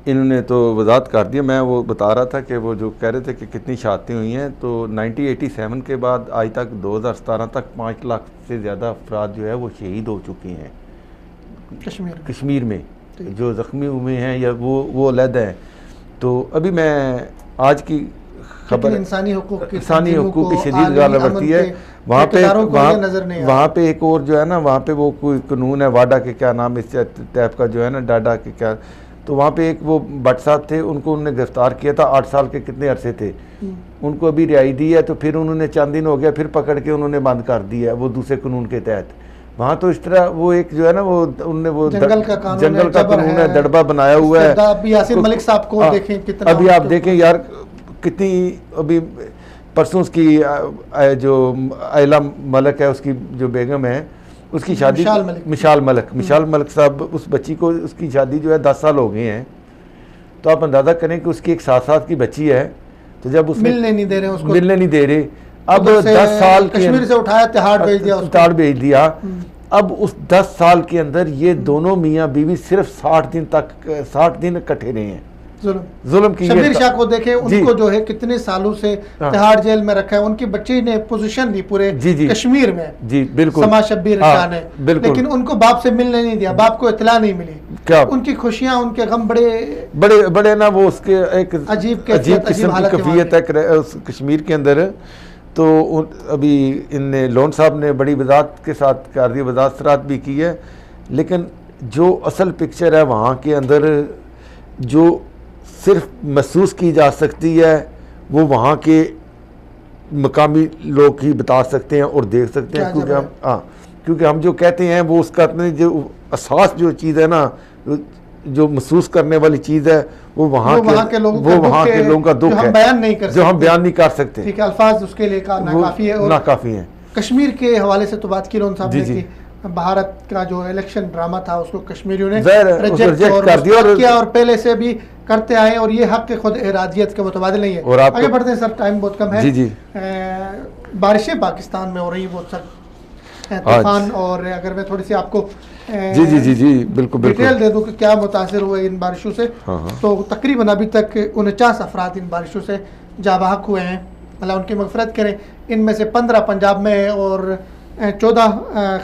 इन्होंने तो वजाहत कर दिया। मैं वो बता रहा था कि वो जो कह रहे थे कि कितनी शहादतें हुई हैं, तो 1987 के बाद आज तक 2017 तक 5 लाख से ज़्यादा अफराद जो है वो शहीद हो चुके हैं कश्मीर में। जो ज़ख्मी हुए हैं या वो अलग हैं। तो अभी मैं आज की खबर इंसानी हुकूक की शदीद गाल बढ़ती है। वहाँ पे एक और जो है ना, वहाँ पे वो कोई कानून है, वाडा के क्या नाम इस टाइप का जो है ना, डाडा के क्या, तो वहाँ पे एक वो भट्ट साहब थे, उनको उन्होंने गिरफ्तार किया था। 8 साल के कितने अरसे थे, उनको अभी रिहाई दी है। तो फिर उन्होंने चंद दिन हो गया, फिर पकड़ के उन्होंने बंद कर दिया वो दूसरे कानून के तहत। वहाँ तो इस तरह वो एक जो है ना, वो उनने वो जंगल का कानून है, दड़बा बनाया हुआ है। अभी यासिर मलिक साहब को देखें कितना, अभी आप देखें यार कितनी, अभी परसों उसकी जो आयला मलिक है, उसकी जो बेगम है, उसकी शादी मिशाल मलिक साहब, उस बच्ची को, उसकी शादी जो है 10 साल हो गए हैं। तो आप अंदाज़ा करें कि उसकी एक 7 साल की बच्ची है। तो जब उसमें मिलने नहीं दे रहे अब 10 साल कश्मीर से उठाया, तिहाड़ भेज दिया। अब उस 10 साल के अंदर ये दोनों मियाँ बीवी सिर्फ 60 दिन इकट्ठे रहे हैं। जुल्म की। शब्बीर शाह को देखे, उनको जो है कितने सालों से तिहाड़ जेल में रखा है, उनकी बच्ची ने पोजीशन दी पूरे कश्मीर में। जी बिल्कुल, समा शब्बीर शाह ने, लेकिन उनको बाप से मिलने नहीं दिया, बाप को इत्तला नहीं मिली। क्या उनकी खुशियां, उनके गम बड़े बड़े बड़े ना, वो उसके एक अजीब किस्म की कैफियत है उस कश्मीर के अंदर। तो अभी इनने लोन साहब ने बड़ी वजाहत के साथ कर दी, वजाहत सराहत भी की है, लेकिन जो असल पिक्चर है वहाँ के अंदर जो सिर्फ महसूस की जा सकती है वो वहाँ के मकामी लोग ही बता सकते हैं और देख सकते हैं, क्योंकि हम जो कहते हैं वो उसका अपने जो असास जो चीज़ है ना, जो महसूस करने वाली चीज़ है वो वहाँ के लोगों का दुख है, जो हम बयान नहीं कर सकते। ठीक है, अल्फाज उसके लिए नाकाफी है। कश्मीर के हवाले से तो बात की लोन साहब ने कि भारत का जो इलेक्शन ड्रामा था उसको कश्मीरियों ने रिजेक्ट कर दिया और पहले से भी करते आए, और ये हक के खुद इरादियत के मुतबादिल नहीं है। और आगे बढ़ते हैं सर, टाइम बहुत कम है। जी। बारिशें पाकिस्तान में हो रही बहुत सर, तूफान, और अगर मैं थोड़ी सी आपको जी बिल्कुल डिटेल दे दूं कि क्या मुतासिर हुए इन बारिशों से, तो तकरीबन अभी तक 49 अफराद इन बारिशों से जाबाहक हुए हैं, अल्लाह उनकी मगफरत करें। इनमें से 15 पंजाब में और 14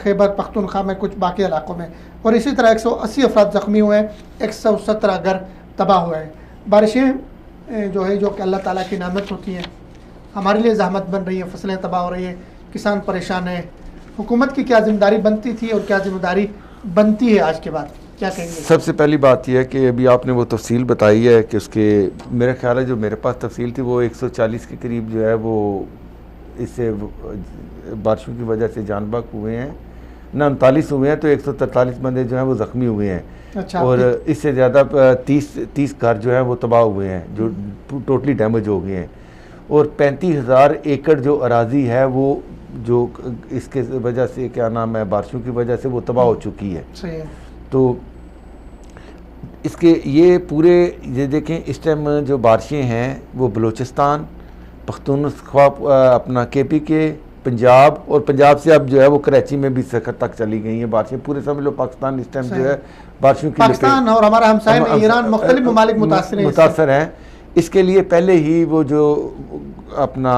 खैबर पख्तूनख्वा में, कुछ बाकी इलाकों में, और इसी तरह 180 अफराद ज़ख्मी हुए हैं, 117 घर तबाह हुए हैं। बारिशें जो है, जो कि अल्लाह ताला की नेमत होती हैं, हमारे लिए ज़हमत बन रही है, फसलें तबाह हो रही है, किसान परेशान है। हुकूमत की क्या जिम्मेदारी बनती थी और क्या जिम्मेदारी बनती है आज के बाद, क्या कहेंगे? सबसे पहली बात यह है कि अभी आपने वो तफसील बताई है कि उसके, मेरा ख्याल है जो मेरे पास तफसील थी वो 140 के करीब जो है वो इससे बारिशों की वजह से जान बाक हुए हैं, 39 हुए हैं, तो 143 बंदे जो हैं वो ज़ख्मी हुए हैं। अच्छा, और इससे ज़्यादा 30 घर जो हैं वो तबाह हुए हैं, जो टोटली डैमेज हो गए हैं। और 35,000 एकड़ जो अराजी है वो जो इसके वजह से, क्या नाम है, बारिशों की वजह से वो तबाह हो चुकी है। सही है। तो इसके ये पूरे, ये देखें इस टाइम जो बारिशें हैं वो बलूचिस्तान, पख्तूनख्वा, अपना KPK, पंजाब, और पंजाब से अब जो है वो कराची में भी सखत तक चली गई हैं बारिशें। पूरे समझ लो पाकिस्तान इस टाइम जो है बारिशों की, पाकिस्तान और हमारा हमसाया ईरान, मुख्तलिफ ममालिक मुतासर हैं। इसके लिए पहले ही वो जो अपना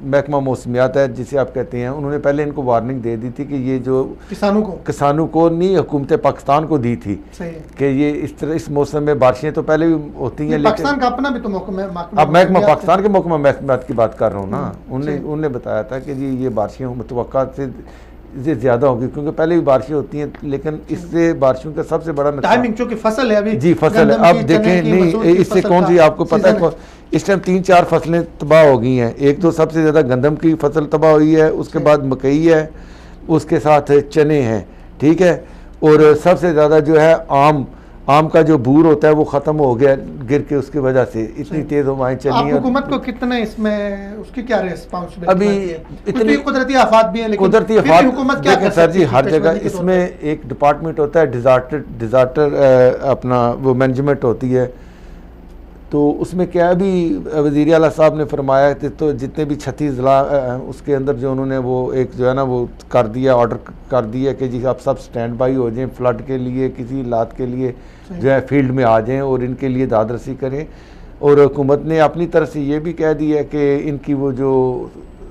महकमा मौसमियात है जिसे आप कहते हैं, उन्होंने पहले इनको वार्निंग दे दी थी कि ये जो किसानों को नहीं, हुकूमत पाकिस्तान को दी थी कि ये इस तरह इस मौसम में बारिशें तो पहले भी होती हैं, पाकिस्तान का अपना भी तो अब महकमा पाकिस्तान के महकमा महकमात की बात कर रहा हूँ ना, उन्होंने बताया था कि जी ये बारिशें मुतवक्का से ज़्यादा होगी, क्योंकि पहले भी बारिशें होती हैं, लेकिन इससे बारिशों का सबसे बड़ा टाइमिंग, चूंकि फसल है अभी, जी फसल है। अब देखें नहीं, इससे कौन सी आपको पता है, इस टाइम 3-4 फसलें तबाह हो गई हैं। एक तो सबसे ज़्यादा गंदम की फसल तबाह हुई है, उसके बाद मकई है, उसके साथ चने हैं, ठीक है, और सबसे ज़्यादा जो है आम का जो बूर होता है वो ख़त्म हो गया गिर के, उसकी वजह से इतनी तेज़ हवाएं चली। हुकूमत को कितने इसमें उसकी क्या रिस्पॉन्सिबिलिटी? अभी इतनी कुदरती आफात भी है, लेकिन कुदरती आफात हुकूमत क्या कर सर जी, हर जगह इसमें एक डिपार्टमेंट होता है, डिज़ास्टर अपना वो मैनेजमेंट होती है। तो उसमें क्या अभी वज़ीर आला साहब ने फरमाया कि तो जितने भी 36 ज़िला उसके अंदर जो उन्होंने वो एक जो है ना वो कर दिया, ऑर्डर कर दिया कि जी आप सब स्टैंड बाई हो जाएं, फ्लड के लिए, किसी हालात के लिए जो है फील्ड में आ जाएं और इनके लिए दादरसी करें। और हुकूमत ने अपनी तरफ से ये भी कह दिया कि इनकी वो जो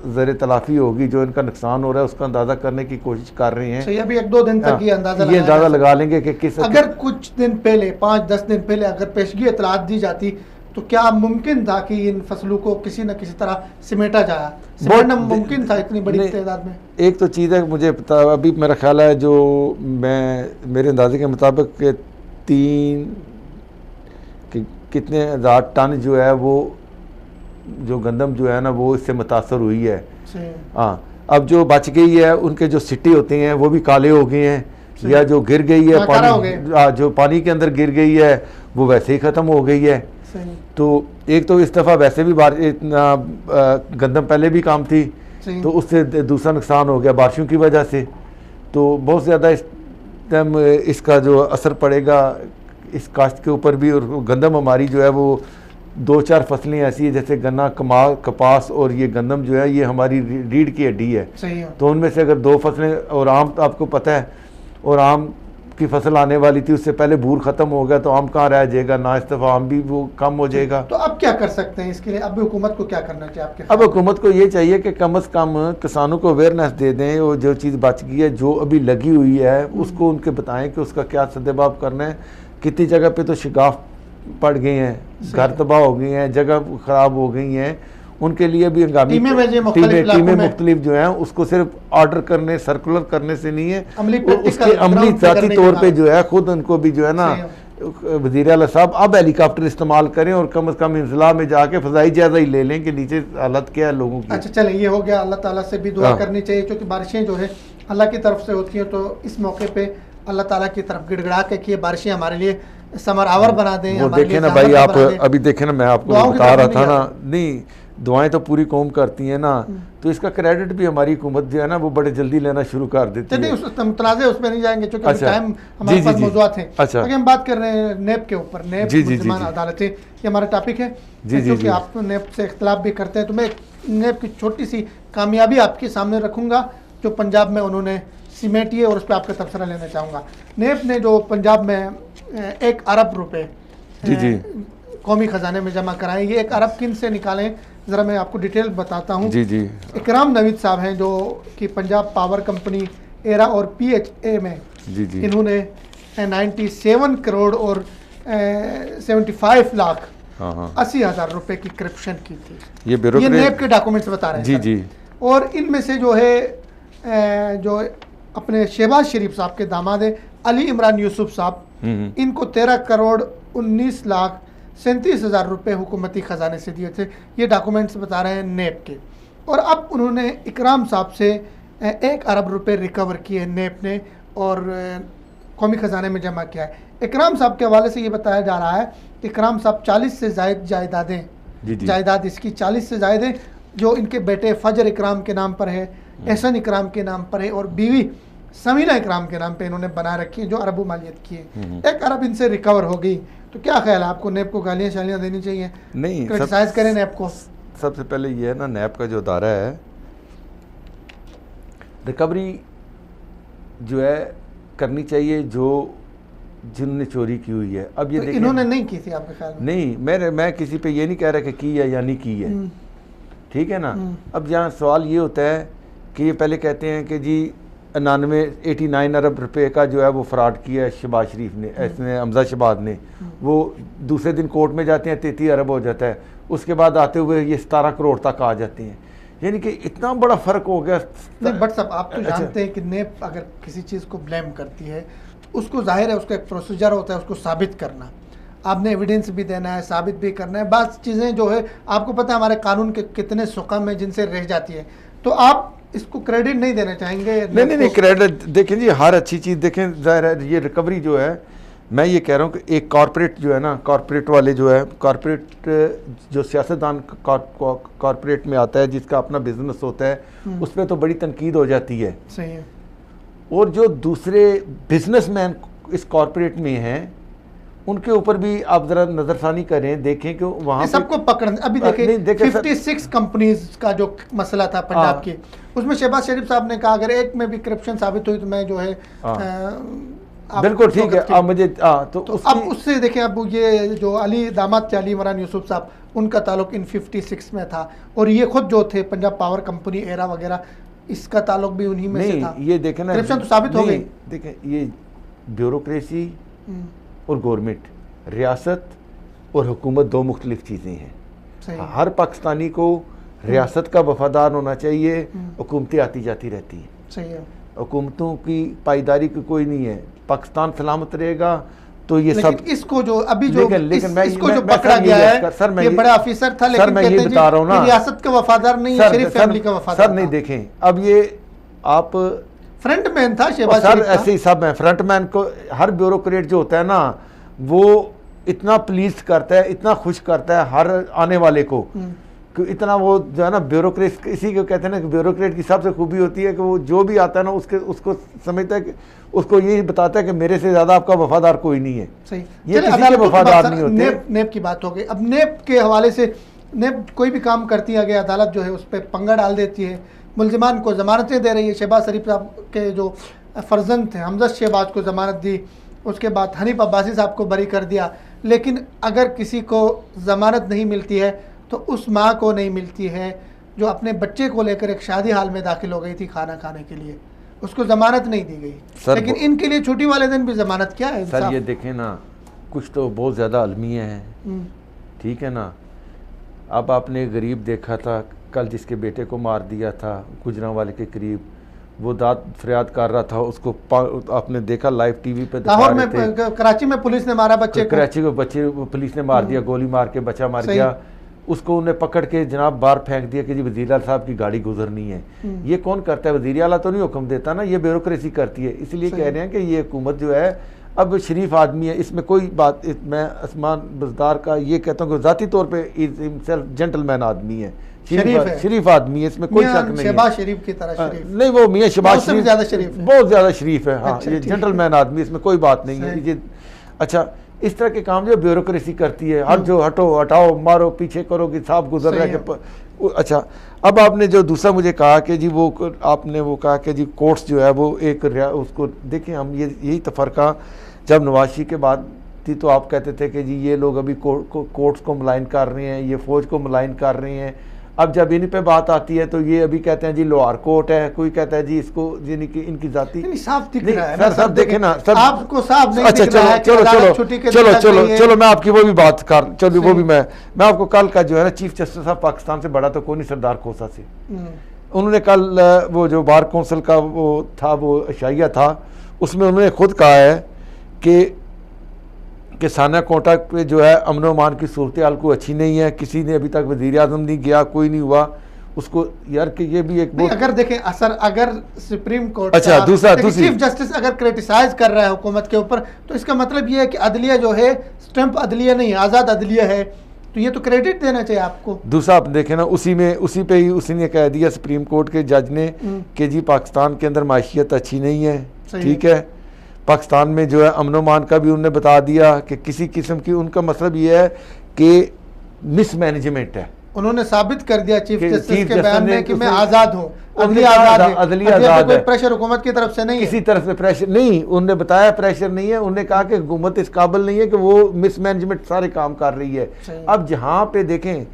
ज़र तलाफ़ी होगी, जो इनका नुकसान हो रहा है उसका अंदाज़ा करने की कोशिश कर रहे हैं। अभी 1-2 दिन तक ये अंदाज़ा लगा लेंगे कि किस, अगर कुछ दिन पहले 5-10 दिन पहले अगर पेशगी इतलात दी जाती तो क्या मुमकिन था कि इन फसलों को किसी न किसी तरह समेटा जाए? सिमटना मुमकिन था इतनी बड़ी तादाद में? एक तो चीज़ है, मुझे पता अभी मेरा ख्याल है जो मेरे अंदाजे के मुताबिक 3 कितने हज़ार टन जो है वो जो गंदम जो है ना वो इससे मुतासर हुई है। हाँ, अब जो बच गई है उनके जो सिट्टी होते हैं वो भी काले हो गए हैं, या जो गिर गई है पानी, जो पानी के अंदर गिर गई है वो वैसे ही ख़त्म हो गई है। तो एक तो इस दफ़ा वैसे भी इतना गंदम पहले भी काम थी, तो उससे दूसरा नुकसान हो गया बारिशों की वजह से। तो बहुत ज़्यादा इस टाइम इसका जो असर पड़ेगा इस काश्त के ऊपर भी। और गंदम हमारी जो है वो 2-4 फसलें ऐसी है जैसे गन्ना, कपास और ये गंदम जो है ये हमारी रीढ़ की हड्डी है। तो उनमें से अगर 2 फसलें, और आम तो आपको पता है, और आम की फसल आने वाली थी, उससे पहले बूर ख़त्म हो गया, तो आम कहाँ रह जाएगा, ना इस्तीफा आम भी वो कम हो जाएगा। तो अब क्या कर सकते हैं इसके लिए? अब हुकूमत को क्या करना चाहिए आपके? अब हुकूमत को ये चाहिए कि कम से कम किसानों को अवेयरनेस दे दें, और जो चीज़ बच गई है, जो अभी लगी हुई है, उसको उनके बताएं कि उसका क्या सदेबाब करना है। कितनी जगह पे तो शिगाफ पड़ गए हैं, घर तबाह हो गए हैं, जगह ख़राब हो गई हैं, उनके लिए भी हंगामी टीमें मुख्तलिफ जो हैं उसको सिर्फ ऑर्डर करने, सर्कुलर करने से नहीं है, उसके अमली ज़ाती तौर पे जो है खुद उनको भी जो है ना वज़ीर आला साहब अब हेलीकॉप्टर इस्तेमाल करें और कम से कम इंजला में जाके फ़ज़ाई जायजा ही ले लें कि नीचे हालत क्या है लोगों की। अच्छा चलें, ये हो गया। अल्लाह ताला से भी दुआ करनी चाहिए, क्योंकि बारिशें जो है अल्लाह की तरफ से होती हैं, तो इस मौके पे अल्लाह ताला की तरफ गिड़गिड़ा के कि ये बारिशें हमारे लिए समरावर बना दें। वो देखें ना भाई, आप अभी देखें ना, मैं आपको बता रहा था ना, नहीं दुआएं तो पूरी कौम करती है ना, तो इसका क्रेडिट भी हमारी हुकूमत जो है ना वो बड़े जल्दी लेना शुरू कर देती है। तनाज़े उसमें नहीं जाएंगे क्योंकि टाइम हमारे पास मौजूद है। अच्छा, हम बात कर रहे हैं नेप के ऊपर। नेप मुल्ज़िमान अदालतें, ये हमारा टॉपिक है, क्योंकि आप नेप से इख्तिलाफ भी करते हैं। तो मैं नेप की छोटी सी कामयाबी आपके सामने रखूँगा जो पंजाब में उन्होंने सीमेंटी है, और उस पर आपका तबसरा लेना चाहूँगा। नेप ने जो पंजाब में 1 अरब रुपए कौमी ख़जाने में जमा कराए, ये 1 अरब किन से निकालें ज़रा मैं आपको डिटेल बताता हूँ। इकराम नवीद साहब हैं जो कि पंजाब पावर कंपनी एरा और PHA में इन्होंने 97 करोड़ और 75 लाख 80,000 रुपए की करप्शन की थी। ये नेप के डॉक्यूमेंट्स बता रहे हैं। और इनमें से जो है जो अपने शहबाज शरीफ साहब के दामाद है अली इमरान यूसुफ साहब, इनको 13 करोड़ 19 लाख 37,000 रुपये हुकूमती ख़जाने से दिए थे। ये डॉक्यूमेंट्स बता रहे हैं नेप के। और अब उन्होंने इकराम साहब से 1 अरब रुपए रिकवर किए नेप ने और कौमी ख़जाने में जमा किया है। इकराम साहब के हवाले से ये बताया जा रहा है कि इकराम साहब 40 से ज़ायद जायदाद इसकी 40 से ज़ायद है, जो इनके बेटे फजर इकराम के नाम पर है, एहसन इकराम के नाम पर है, और बीवी समीना इकराम के नाम पे इन्होंने बना रखी है, जो अरबों मालियत की है। 1 अरब इनसे रिकवर हो गई। तो क्या ख्याल है आपको, नेप को गालियाँ शालियाँ देनी चाहिए? नहीं, क्रिटिसाइज करें नेप को? सबसे पहले ये है ना, नेप का जो अदारा है, रिकवरी जो है करनी चाहिए जो जिनने चोरी की हुई है। अब ये तो इन्होंने नहीं की थी आपके ख्याल में? नहीं, मैं किसी पे ये नहीं कह रहा कि की है या नहीं की है, ठीक है ना। अब यहाँ सवाल ये होता है कि ये पहले कहते हैं कि जी 89 अरब रुपए का जो है वो फ्रॉड किया है शहबाज शरीफ ने, इसने हमजा शहबाज ने। वो दूसरे दिन कोर्ट में जाते हैं 33 अरब हो जाता है, उसके बाद आते हुए ये 17 करोड़ तक आ जाते हैं। यानी कि इतना बड़ा फ़र्क हो गया। नहीं बट साहब, आप तो जानते हैं कि नेप अगर किसी चीज़ को ब्लेम करती है तो उसको जाहिर है उसका एक प्रोसीजर होता है उसको साबित करना। आपने एविडेंस भी देना है, साबित भी करना है। बात चीज़ें जो है आपको पता है हमारे कानून के कितने सुकम है जिनसे रह जाती है, तो आप इसको क्रेडिट नहीं देना चाहेंगे? नहीं, क्रेडिट देखें जी, हर अच्छी चीज़ देखें, ज़ाहिर है ये रिकवरी जो है, मैं ये कह रहा हूँ कि एक कॉर्पोरेट जो है ना, कॉर्पोरेट वाले जो है, कॉर्पोरेट जो सियासतदान कॉर्पोरेट में आता है जिसका अपना बिजनेस होता है, उस पर तो बड़ी तनकीद हो जाती है। सही है। और जो दूसरे बिजनेसमैन इस कॉर्पोरेट में हैं उनके ऊपर भी आप जरा नजरसानी करें, देखें कि वहाँ सबको पकड़ने। अभी देखें 56 कंपनीज का जो मसला था पंजाब की, उसमें शहबाज शरीफ साहब ने कहा अगर एक में भी करप्शन साबित हुई तो मैं जो है बिल्कुल ठीक है। अब मुझे तो अब उससे देखें, अब ये जो अली दामाद थे अली इमरान यूसुफ साहब, उनका ताल्लुक इन 56 में था, और ये खुद जो थे पंजाब पावर कंपनी एरा वगैरह, इसका ताल्लुक भी उन्हीं में से था। ये देखें ना, करप्शन तो साबित हो गई। देखें ये ब्यूरोक्रेसी और गवर्नमेंट, रियासत और हुकूमत 2 मुख्तलिफ चीज़ें हैं। हर पाकिस्तानी को रियासत का वफादार होना चाहिए, हुकूमतें आती जाती रहती हैं। सही है। हुकूमतों की पायदारी की कोई नहीं है। पाकिस्तान सलामत रहेगा तो ये सब। इसको जो अभी जो इसको जो पकड़ा गया है, सर मैं ये बड़ा ऑफिसर था, लेकिन मैं ये बता रहा हूँ ना, रियासत का वफादार नहीं है, शरीफ फैमिली का वफादार। सर नहीं, देखें अब ये आप फ्रंट मैन था शहबाज सर, ऐसे ही सब है। फ्रंट मैन को हर ब्यूरोक्रेट जो होता है ना, वो इतना प्लीज करता है, इतना खुश करता है हर आने वाले को, कि इतना वो जो है ना ब्यूरोक्रेट, इसी को कहते हैं ना कि ब्यूरोक्रेट की सबसे खूबी होती है कि वो जो भी आता है ना उसको समझता है कि उसको यही बताता है कि मेरे से ज़्यादा आपका वफादार कोई नहीं है। सही, ये किसी के वफादार नहीं होते। नेप की बात हो गई। अब नेप के हवाले से, नेप कोई भी काम करती है आगे अदालत जो है उस पर पंगा डाल देती है, मुलजिमान को जमानतें दे रही है। शहबाज शरीफ साहब के जो फर्जंद थे, हमजद शहबाज को ज़मानत दी, उसके बाद हनीफ अब्बासी साहब को बरी कर दिया। लेकिन अगर किसी को ज़मानत नहीं मिलती है तो उस माँ को नहीं मिलती है जो अपने बच्चे को लेकर एक शादी हाल में दाखिल हो गई थी खाना खाने के लिए, उसको ज़मानत नहीं दी गई। लेकिन इनके लिए छुट्टी वाले दिन भी ज़मानत क्या है सर? ये देखें ना, कुछ तो बहुत ज़्यादा अलमिया हैं, ठीक है ना। अब आपने गरीब देखा था कल जिसके बेटे को मार दिया था गुजरांवाले के करीब, वो दाद फरियाद कर रहा था, उसको आपने देखा लाइव टीवी पे दिखा रहे थे। कराची में पुलिस ने मारा बच्चे को, कराची को बच्चे पुलिस ने मार दिया, गोली मार के बच्चा मर गया। उसको उन्हें पकड़ के जनाब बाहर फेंक दिया कि जी वज़ीर आला साहब की गाड़ी गुजरनी है। ये कौन करता है? वज़ीर आला तो नहीं हुक्म देता ना, ये ब्यूरोक्रेसी करती है। इसलिए कह रहे हैं कि ये हुकूमत जो है अब शरीफ आदमी है, इसमें कोई बात, मैं आसमान बजदार का ये कहता हूँ कि ज़ाती तौर पे जेंटलमैन आदमी है, शरीफ आदमी है, इसमें कोई शक नहीं है। शरीफ की तरह शरीफ नहीं, वो मियाँ शहबाज शरीफ बहुत ज़्यादा शरीफ है। हाँ, ये जेंटलमैन आदमी, इसमें कोई बात नहीं है। ये अच्छा, इस तरह के काम जो ब्यूरोक्रेसी करती है, हर जो हटो हटाओ मारो पीछे करो कि साहब गुजर रहा है। अच्छा, अब आपने जो दूसरा मुझे कहा कि जी वो आपने वो कहा कि जी कोर्ट्स जो है वो एक उसको देखें, हम ये यही तफरका जब नवाज़ के बाद थी तो आप कहते थे कि जी ये लोग अभी कोर्ट्स को मुलायन कर रहे हैं, ये फ़ौज को मुलायन कर रहे हैं। अब जब इन पे बात आती है तो ये अभी कहते हैं जी लोहार कोर्ट है, कोई कहता है जी इसको यानी कि इनकी जाती साफ दिख रहा है। सर देखे ना सर, आपको साफ नहीं अच्छा, दिख रहा है। चलो मैं आपकी वो भी बात कर, चलो वो भी मैं आपको कल का जो है ना चीफ जस्टिस ऑफ पाकिस्तान से बड़ा तो कोई नहीं, सरदार खोसा से उन्होंने कल वो जो बार कौंसिल का वो था, वो अशाइया था, उसमें उन्होंने खुद कहा है कि साना कोटा पे जो है अमन अमान की सूरत हाल कोई अच्छी नहीं है, किसी ने अभी तक वज़ीर आज़म नहीं गया, कोई नहीं हुआ उसको यार कि ये भी एक अगर देखें असर, अगर सुप्रीम कोर्ट अच्छा दूसरा चीफ जस्टिस अगर क्रिटिसाइज कर रहा है हुकूमत के ऊपर तो इसका मतलब ये है कि अदलिया जो है स्टम्प अदलिया नहीं, आज़ाद अदलिया है, तो ये तो क्रेडिट देना चाहिए आपको। दूसरा आप देखें ना, उसी पे ही उसी ने कह दिया सुप्रीम कोर्ट के जज ने कि जी पाकिस्तान के अंदर माशियत अच्छी नहीं है, ठीक है। पाकिस्तान में जो है अमन अमान का भी उन्होंने बता दिया कि किसी किस्म की, उनका मतलब ये है कि मिसमैनेजमेंट है। उन्होंने साबित कर दिया चीफ जस्टिस के बयान में कि मैं आज़ाद हूँ, अदलिया आज़ाद है, प्रेशर हुकूमत की तरफ से नहीं, किसी तरफ से प्रेशर नहीं, उन्होंने बताया प्रेशर नहीं है, उन्होंने कहा कि हुकूमत इस काबिल नहीं है कि वो मिसमैनेजमेंट सारे काम कर रही है। अब जहाँ पे देखें,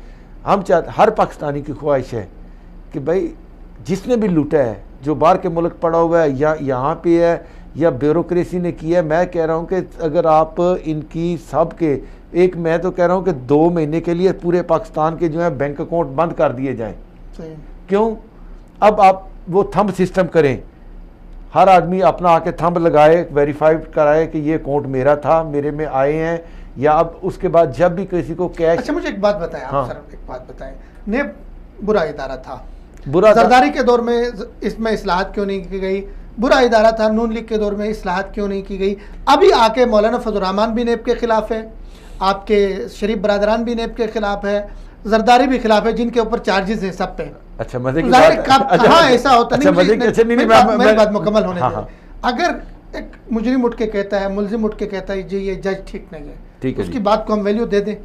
हम चाहते, हर पाकिस्तानी की ख्वाहिश है कि भाई जिसने भी लूटा है, जो बाहर के मुल्क पड़ा हुआ है या यहाँ पे है या ब्यूरोक्रेसी ने किया है, मैं कह रहा हूँ कि अगर आप इनकी सब के एक, मैं तो कह रहा हूँ कि 2 महीने के लिए पूरे पाकिस्तान के जो है बैंक अकाउंट बंद कर दिए जाएं। क्यों? अब आप वो थंब सिस्टम करें, हर आदमी अपना आके थंब लगाए, वेरीफाइड कराए कि ये अकाउंट मेरा था, मेरे में आए हैं, या अब उसके बाद जब भी किसी को कैश। अच्छा मुझे एक बात बताएं आप सर, एक बात बताएं, नेब बुरा इदारा था, जरदारी के दौर में इसमें इस्लाहत क्यों नहीं की गई? बुरा इदारा था, नून लीग के दौर में इस्लाहत क्यों नहीं की गई? अभी आके मौलाना फजल रहमान भी नेब के खिलाफ है, आपके शरीफ बरादरान भी नेब के खिलाफ है, जरदारी भी खिलाफ है, जिनके ऊपर चार्जेस हैं सब पे। अच्छा मजे की बात, हाँ ऐसा होता नहीं, मेरी बात मुकम्मल होने दें। अगर एक मुजरिम उठ के कहता है, मुलजिम उठ के कहता है जी ये जज ठीक नहीं है, ठीक है, उसकी बात को हम वैल्यू दे दें।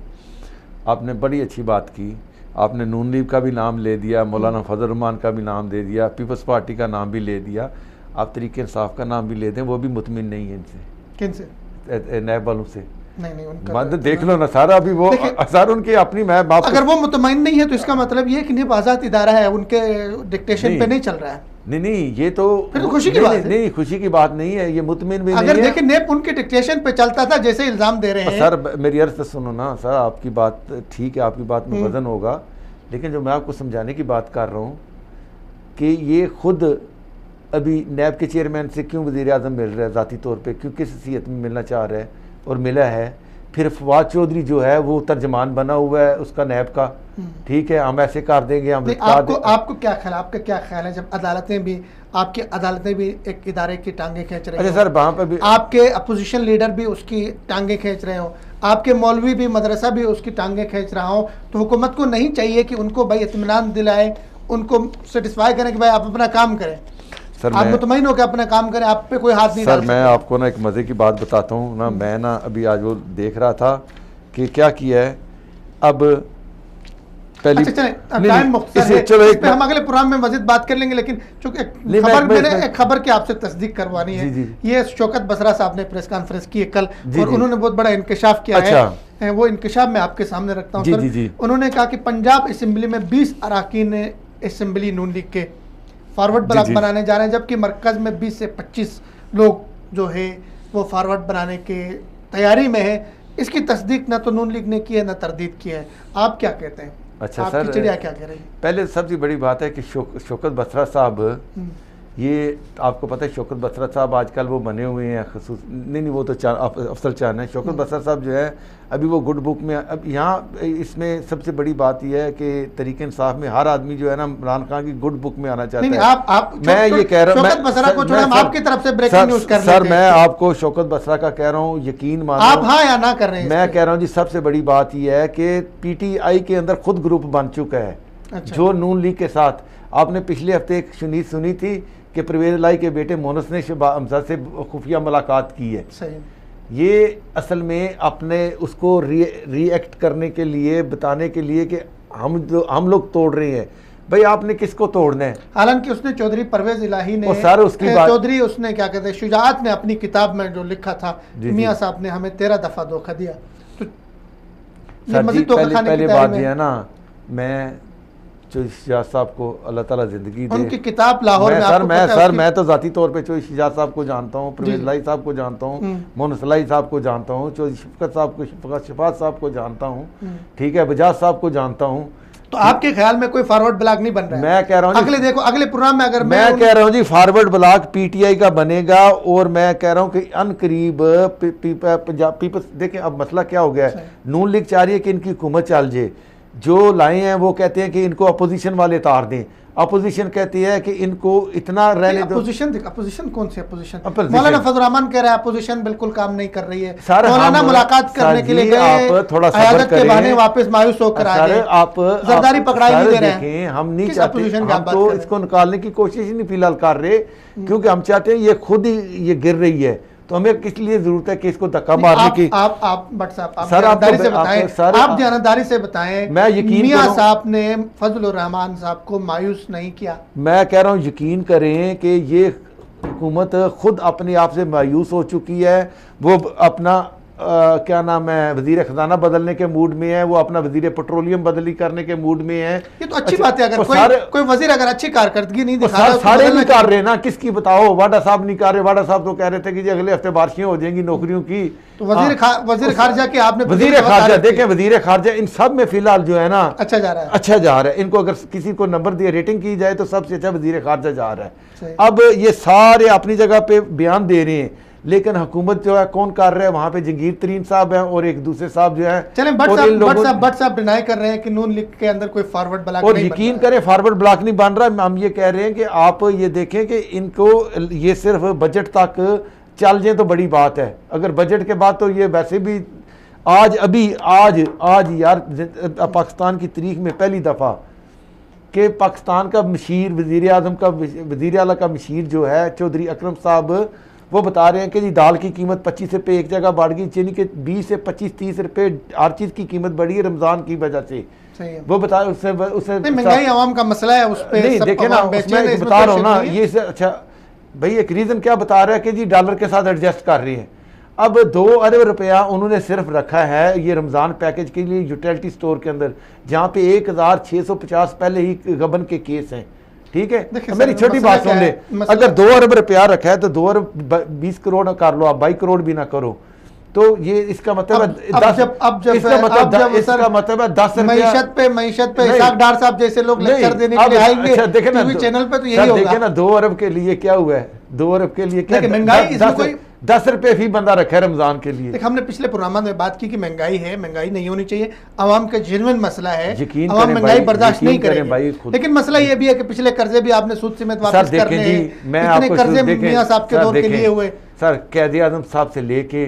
आपने बड़ी अच्छी बात की, आपने नून लीग का भी नाम ले दिया, मौलाना फजल रहमान का भी नाम दे दिया, पीपल्स पार्टी का नाम भी ले दिया, आप तरीके इंसाफ का नाम भी ले दें, वो भी मुतमिन नहीं है इनसे। किनसे? नैब वालों से। नहीं उनका देख लो ना सारा, अभी वो सर उनकी अपनी, मैं बात, अगर वो मुतमईन नहीं है तो इसका मतलब ये कि नेब आज़ाद इदारा है, उनके डिक्टेशन पे नहीं चल रहा है। नहीं ये तो फिर तो खुशी की बात है। नहीं खुशी की बात नहीं है, ये मुतमिन भी नहीं है। अगर देखिए नेब उनके डिक्टेशन पे चलता था जैसे इल्जाम दे रहे हैं। सर मेरी अर्ज तो सुनो ना सर, आपकी बात ठीक है, आपकी बात में वजन होगा, लेकिन जो मैं आपको समझाने की बात कर रहा हूँ कि ये खुद अभी नैब के चेयरमैन से क्यों वज़ीर आज़म मिल रहा है ज़ाती तौर पे, क्यों किस हैसियत में मिलना चाह रहा है और मिला है। फिर फवाद चौधरी जो है वो तर्जमान बना हुआ है उसका नैब का, ठीक है, हम ऐसे कर देंगे, हम आपको क्या ख्याल, आपका क्या ख्याल है जब अदालतें भी, आपकी अदालतें भी एक इदारे की टांगे खींच रही हैं? अच्छा सर वहाँ पर भी आपके अपोजिशन लीडर भी उसकी टांगे खींच रहे हो, आपके मौलवी भी, मदरसा भी उसकी टांगे खींच रहा हो, तो हुकूमत को नहीं चाहिए कि उनको भाई इत्मीनान दिलाए, उनको सेटिस्फाई करें कि भाई आप अपना काम करें, आप मुतमईन होकर अपना काम करें, आप पे कोई हाथ नहीं डाल सकता। सर मैं आपको ना एक मज़े की बात बताता हूँ ना, मैं ना अभी आज वो देख रहा था कि क्या किया है, अब पहली अच्छा चलें, टाइम मुख्तसर है, चलो इस पे हम अगले प्रोग्राम में मजीद बात कर लेंगे, लेकिन चूंकि एक खबर की आपसे तस्दीक करवानी है। ये शौकत बसरा साहब ने प्रेस कॉन्फ्रेंस की है कल, और उन्होंने बहुत बड़ा इंकशाफ किया है। वो इंकशाफ मैं आपके सामने रखता हूँ सर। उन्होंने कहा कि पंजाब असम्बली में 20 अराकीन असम्बली नून लीग के फॉरवर्ड ब्लॉक बनाने जा रहे हैं, जबकि मरकज़ में 20 से 25 लोग जो है वो फॉरवर्ड बनाने के तैयारी में है। इसकी तस्दीक ना तो नून लीग ने की है ना तरदीद की है, आप क्या कहते हैं? अच्छा सर, चिड़िया क्या कह रही है? पहले सबसे बड़ी बात है कि शौकत बसरा साहब, ये आपको पता है शौकत बसरा साहब आजकल वो बने हुए हैं नहीं वो तो अफसर चान है। शौकत बसरा साहब जो है अभी वो गुड बुक में, अब यहाँ इसमें सबसे बड़ी बात यह है कि तरीके इंसाफ में हर आदमी जो है ना इमरान खान की गुड बुक में आना चाहता है। आप मैं ये कह रहा हूँ, आपकी तरफ से ब्रेकिंग न्यूज़ कर सर, मैं आपको शौकत बसरा का कह रहा हूँ, यकीन मानो आप हाँ या ना कर रहे हैं। मैं कह रहा हूँ जी, सबसे बड़ी बात यह है कि PTI के अंदर खुद ग्रुप बन चुका है। अच्छा। जो नून लीग के साथ, आपने पिछले हफ्ते एक सुनी थी कि परवेज लाई के बेटे मोनस ने शहबाज हमजा से खुफिया मुलाकात की है। सही। ये असल में अपने उसको रिएक्ट करने के लिए, बताने के लिए कि हम लोग तोड़ रहे हैं। भाई आपने किसको तोड़ना है? हालांकि उसने चौधरी परवेज इलाही ने, सर उसकी चौधरी उसने क्या कहते हैं, शुजाअत ने अपनी किताब में जो लिखा था, मियाँ साहब ने हमें 13 दफा धोखा दिया। तो पहले बात यह है ना, मैं शहजाद साहब को अल्लाह ताला जिंदगी दे, उनकी किताब लाहौर में मैं तो जाती तौर पे शहजाद साहब को जानता हूँ, परवेज लाई साहब को जानता हूँ, मोनस लाई साहब को जानता हूँ, शफकत साहब को, शफात साहब को जानता हूँ, ठीक है, बजाज साहब को जानता हूँ। तो आपके ख्याल में कोई फॉरवर्ड ब्लॉक नहीं बन रहा है? मैं कह रहा हूँ अगले देखो अगले प्रोग्राम में अगर मैं कह रहा हूँ जी फॉरवर्ड ब्लॉक PTI का बनेगा, और मैं कह रहा हूँ कि अनकरीब पीपल्स, देखें अब मसला क्या हो गया है, नून लीग चाह रही है कि इनकी हुकूमत चल जाए। जो लाए हैं वो कहते हैं कि इनको अपोजिशन वाले तार दें, अपोजिशन कहती है कि इनको इतना रहने दो। अपोजिशन कौन सी अपोजिशन? मौलाना फजल रहमान कह रहा है अपोजिशन बिल्कुल काम नहीं कर रही है। मौलाना मुलाकात करने के लिए गए, आप थोड़ा सब्र करें, के बहाने वापस मायूस होकर आ गए। आप जरदारी पकड़ाई नहीं दे रहे हैं। हम नहीं चाहते, हम तो इसको निकालने की कोशिश ही नहीं फिलहाल कर रहे, क्योंकि हम चाहते हैं ये खुद ही ये गिर रही है, तो हमें किस लिए जरूरत है कि इसको धक्का मारने की? आप भट्ट साहब, आप जानदारी से बताएं, आप जानदारी से बताएं, मैं यकीन मियां साहब ने फजल रहमान साहब को मायूस नहीं किया। मैं कह रहा हूं यकीन करें कि ये हुकूमत खुद अपने आप से मायूस हो चुकी है। वो अपना क्या नाम है, वजीर खजाना बदलने के मूड में है, वो अपना वजीर पेट्रोलियम बदली करने के मूड में है। ये तो अच्छी बात है, अगर कोई वजीर अगर अच्छी कारकर्दगी नहीं दिखा रहा, सारे नहीं कर रहे ना, किसकी बताओ? वाडा साहब नहीं कर रहे। वाडा साहब तो कह रहे थे कि जी अगले हफ्ते बारिशें हो जाएंगी नौकरियों की। तो वजीर खारजा के आपने वजीर खारजा देखें, वजीर खारजा इन सब में फिलहाल जो है ना अच्छा जा रहा है, अच्छा जा रहा है। इनको अगर किसी को नंबर दिए, रेटिंग की जाए तो सबसे अच्छा वजीर खारजा जा रहा है। अब ये सारे अपनी जगह पे बयान दे रहे हैं, लेकिन हुकूमत जो है कौन कर रहा है? वहां पे जंगीर तरीन साहब हैं और एक दूसरे साहब जो है, चलें भट्ट साहब डिनाई कर रहे हैं कि नून लीग के अंदर कोई फॉरवर्ड ब्लॉक और यकीन करें फॉरवर्ड ब्लॉक नहीं बन रहा। हम ये कह रहे हैं कि आप ये देखें कि इनको ये सिर्फ बजट तक चल जाए तो बड़ी बात है। अगर बजट के बाद तो ये वैसे भी आज यार पाकिस्तान की तारीख में पहली दफा कि पाकिस्तान का मशीर, वजीर आजम का वजीर आला का मशीर जो है चौधरी अकरम साहब, वो बता रहे हैं कि जी दाल की कीमत 25 रुपये एक जगह बढ़ गई, चीनी के 20 से 25-30 रुपये हर चीज़ की कीमत बढ़ी है रमज़ान की वजह से। वो बता उससे महंगाई आवाम का मसला है, उस पे नहीं देखे ना, उसमें बता रहा हूँ ना ये। अच्छा भाई एक रीज़न क्या बता रहा है कि जी डॉलर के साथ एडजस्ट कर रही है। अब 2 अरब रुपया उन्होंने सिर्फ रखा है ये रमज़ान पैकेज के लिए यूटिलिटी स्टोर के अंदर, जहाँ पे 1650 पहले ही गबन के केस हैं। ठीक है, मेरी छोटी बात सुन ले, अगर 2 अरब रुपया रखा है तो 2 अरब 20 करोड़ कर लो, आप 22 करोड़ भी ना करो, तो ये इसका मतलब है 10 मईशत पे इसाक डार साहब जैसे लोग लेक्चर देने के लिए आएंगे टीवी चैनल पे, तो यही होगा। देखे ना 2 अरब के लिए क्या हुआ है, 2 अरब के लिए क्या महंगाई, 10 रुपए फी बंदा रखा है रमजान के लिए। हमने पिछले प्रोग्राम में बात की कि महंगाई है, महंगाई नहीं होनी चाहिए, आवाम का जेन्युइन मसला है, आवाम महंगाई बर्दाश्त नहीं करेंगे। लेकिन मसला ये भी है कि पिछले कर्जे भी आपने सूद समेत वापस करने हैं, इतने कर्जे मियां साहब के दौर के लिए हुए। सर कैद आजम साहब से लेके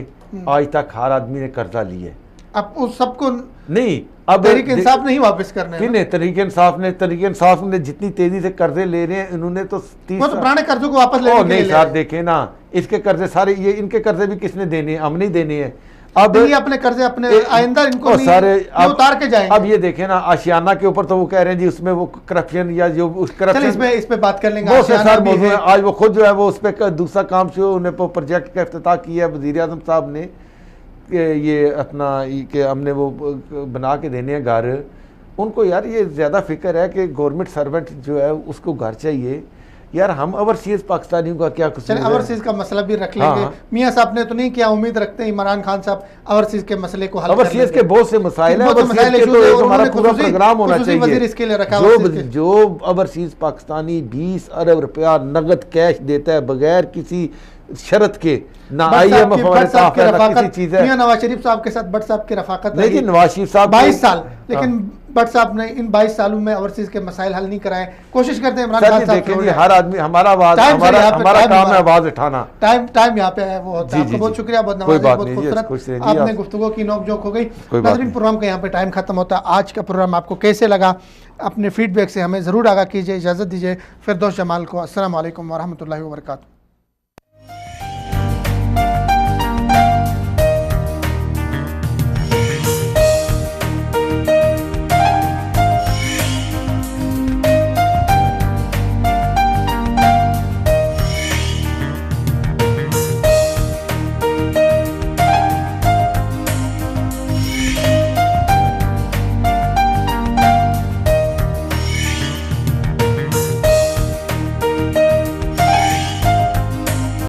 आज तक हर आदमी ने कर्जा लिया है। अब उस सबको नहीं, अब तहरीक इंसाफ नहीं वापस करने, नहीं तहरीक इंसाफ ने जितनी तेजी से कर्जे ले रहे हैं इन्होंने तो 30 पुराने कर्जों को वापस लेने के लिए साथ देखे ना, इसके कर्जे सारे ये इनके कर्जे भी किसने देने हैं? हम नहीं देने हैं। अब ये अपने कर्जे अपने आइंदा इनको नहीं, सारे ये उतार के जाएंगे। अब ये देखें ना, आशियाना के ऊपर तो वो कह रहे हैं जी उसमें वो करप्शन या जो उस करप्शन इस पे बात कर लेंगे। बहुत से सारे मौजूद हैं। आज वो खुद जो है वो उस पर दूसरा काम शुरू, उन्हें प्रोजेक्ट का इफ्तिताह किया है वज़ीर आज़म साहब ने, ये अपना कि हमने वो बना के देने हैं घर उनको। यार ये ज़्यादा फिक्र है कि गवर्नमेंट सर्वेंट जो है उसको घर चाहिए। यार हम ओवरसीज पाकिस्तानियों का क्या कुछ है? ओवरसीज का मसला भी रख लेंगे। मियां साहब ने तो नहीं किया, उम्मीद रखते हैं इमरान खान साहब ओवरसीज के मसले को हल कर लेंगे। ओवरसीज के बहुत से मसाइल हैं, तो हमारा पूरा प्रोग्राम होना चाहिए। इसके लिए रखा जो ओवरसीज पाकिस्तानी 20 अरब रुपया नगद कैश देता है बगैर किसी शरत के, ना IMF किसी चीज है। नवाज शरीफ साहब के साथ भट्ट साहब की रफाकत नहीं जी, नवाज शरीफ साहब 22 साल, लेकिन भट्ट साहब ने इन 22 सालों में ओवरसीज के मसाइल हल नहीं कराए। कोशिश करते हैं इमरान खान साहब। देखिए जी, हर आदमी हमारा आवाज, हमारा काम है आवाज उठाना। टाइम यहाँ पे है वो होता है। आपको बहुत शुक्रिया, बहुत नवाज़, बहुत खूबसूरत आपने गुफ्तगू की, नोक-झोंक हो गई। नाज़रीन, प्रोग्राम का यहाँ पे टाइम खत्म होता है। आज का प्रोग्राम आपको कैसे लगा, अपने फीडबैक से हमें ज़रूर आगाह कीजिए। इजाज़त दीजिए फिरदौस जमाल को। अस्सलाम वालेकुम व रहमतुल्लाहि व बरकातहू।